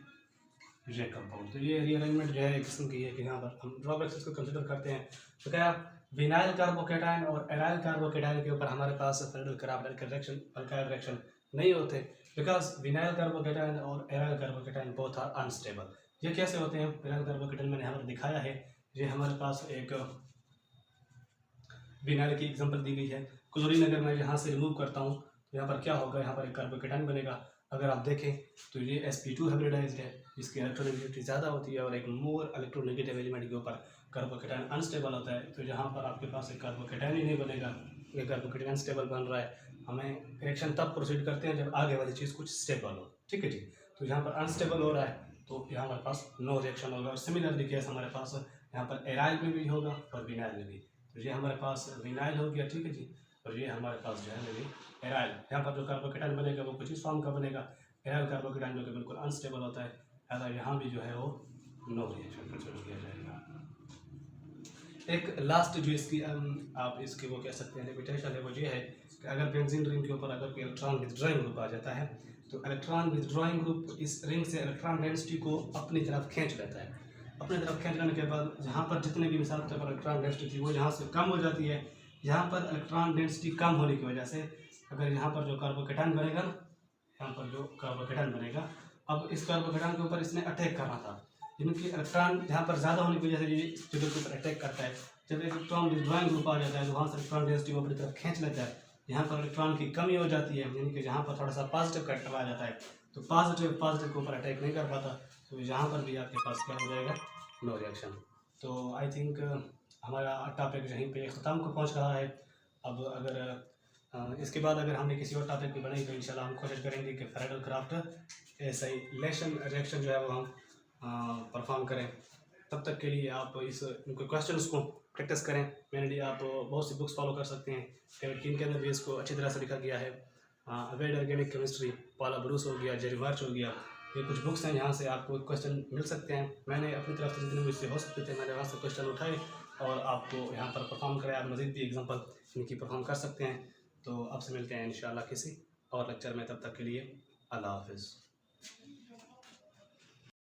ये कंपाउंड। तो ये रीअरेंजमेंट जो है एक किस्म की है कि यहाँ पर हम ड्रॉबैक्स को कंसिडर करते हैं। तो क्या विनाइल कार्बोकेटायन और एराइल कार्बोकेटायन के ऊपर हमारे पास फ्राइडल क्राफ्ट अल्काइल रिएक्शन नहीं होते, बिकॉज विनाइल कार्बोकेटायन और aryl carbocation both are unstable. ये कैसे होते हैं, एराइल कार्बोकेटायन मैंने यहाँ पर दिखाया है, ये हमारे पास एक विनाइल की एग्जांपल दी गई है। क्लोरीन अगर मैं यहाँ से रिमूव करता हूँ तो यहाँ पर क्या होगा, यहाँ पर एक कार्बोकेटायन बनेगा। अगर आप देखें तो ये sp2 हाइब्रिडाइज्ड है, जिसकी इलेक्ट्रोनेगेटिविटी ज़्यादा होती है, और एक मोर इलेक्ट्रोनेगेटिव एलिमेंट के ऊपर कार्बोकेटायन अनस्टेबल होता है। तो यहाँ पर आपके पास एक कार्बोकेटायन ही नहीं बनेगा, ये कार्बोकेटायन अनस्टेबल बन रहा है। हमें रिएक्शन तब प्रोसीड करते हैं जब आगे वाली चीज़ कुछ स्टेबल हो, ठीक है जी। तो यहाँ पर अनस्टेबल हो रहा है तो यहाँ हमारे पास नो रिएक्शन होगा। और सिमिलरली केस हमारे पास यहाँ पर एराइल में भी होगा और विनाइल में भी। तो ये हमारे पास विनाइल हो गया, ठीक है जी, और ये हमारे पास जो है नहीं एराइल। यहाँ पर जो कार्बोकेटायन बनेगा वो कुछ इस फॉर्म का बनेगा, एराइल कार्बोकेटायन जो कि बिल्कुल अनस्टेबल होता है, ऐसा यहाँ भी जो है वो नो रिएक्शन कंसिडर किया जाएगा। एक लास्ट जो इसकी आप इसकी वो कह सकते हैं लिमिटेशन है, वो ये है कि अगर बेंजीन रिंग के ऊपर अगर कोई इलेक्ट्रॉन विथड्रॉइंग ग्रुप आ जाता है तो इलेक्ट्रॉन विथड्रॉइंग ग्रुप इस रिंग से इलेक्ट्रॉन डेंसिटी को अपनी तरफ खींच लेता है। अपनी तरफ खींच लेने के बाद जहाँ पर जितने भी मिसाल के तौर पर इलेक्ट्रॉन डेंसिटी थी वो यहाँ से कम हो जाती है। यहाँ पर इलेक्ट्रॉन डेंसिटी कम होने की वजह से अगर यहाँ पर जो कार्बोकेटायन बनेगा ना, यहाँ पर जो कार्बोकेटायन बनेगा, अब इस कार्बोकेटायन के ऊपर इसने अटैक करना था, जिनकी इलेक्ट्रॉन यहाँ पर ज़्यादा होने की वजह से ये इस जगह के ऊपर अटैक करता है। जब इलेक्ट्रॉन विथड्रॉइंग ग्रुप आ जाता है तो वहाँ से इलेक्ट्रॉन डेंसिटी को अपनी तरफ खींच लेता है। यहाँ पर इलेक्ट्रॉन की कमी हो जाती है, यानी कि जहाँ पर थोड़ा सा पॉजिटिव कैरेक्टर आ जाता है तो पॉजिटिव के ऊपर अटैक नहीं कर पाता, तो यहाँ पर भी आपके पास क्या हो जाएगा, नो रिएक्शन। तो आई थिंक हमारा टॉपिक यहीं पे ख़त्म को पहुंच रहा है। अब अगर इसके बाद अगर हमने किसी और टॉपिक पे बनाई तो इंशाल्लाह हम कोशिश करेंगे कि फ्रेडल क्राफ्ट एसाइलेशन रिएक्शन जो है वो हम परफॉर्म करें। तब तक के लिए आप इनको क्वेश्चंस को प्रैक्टिस करें। मेरे लिए आप बहुत सी बुक्स फॉलो कर सकते हैं। डेविड किन के अंदर भी इसको अच्छी तरह से लिखा गया है। अवेड ऑर्गेनिक केमिस्ट्री, पॉला ब्रूस हो गया, जेरी मार्च हो गया, ये कुछ बुक्स हैं जहाँ से आपको क्वेश्चन मिल सकते हैं। मैंने अपनी तरफ से जितने मुझसे हो सकते थे मैंने वहाँ से क्वेश्चन उठाए और आपको यहाँ पर परफॉर्म कराया। आप मज़ीद भी एग्जांपल इनकी परफॉर्म कर सकते हैं। तो आपसे मिलते हैं इंशाल्लाह किसी और लेक्चर में। तब तक के लिए अल्लाह हाफिज़।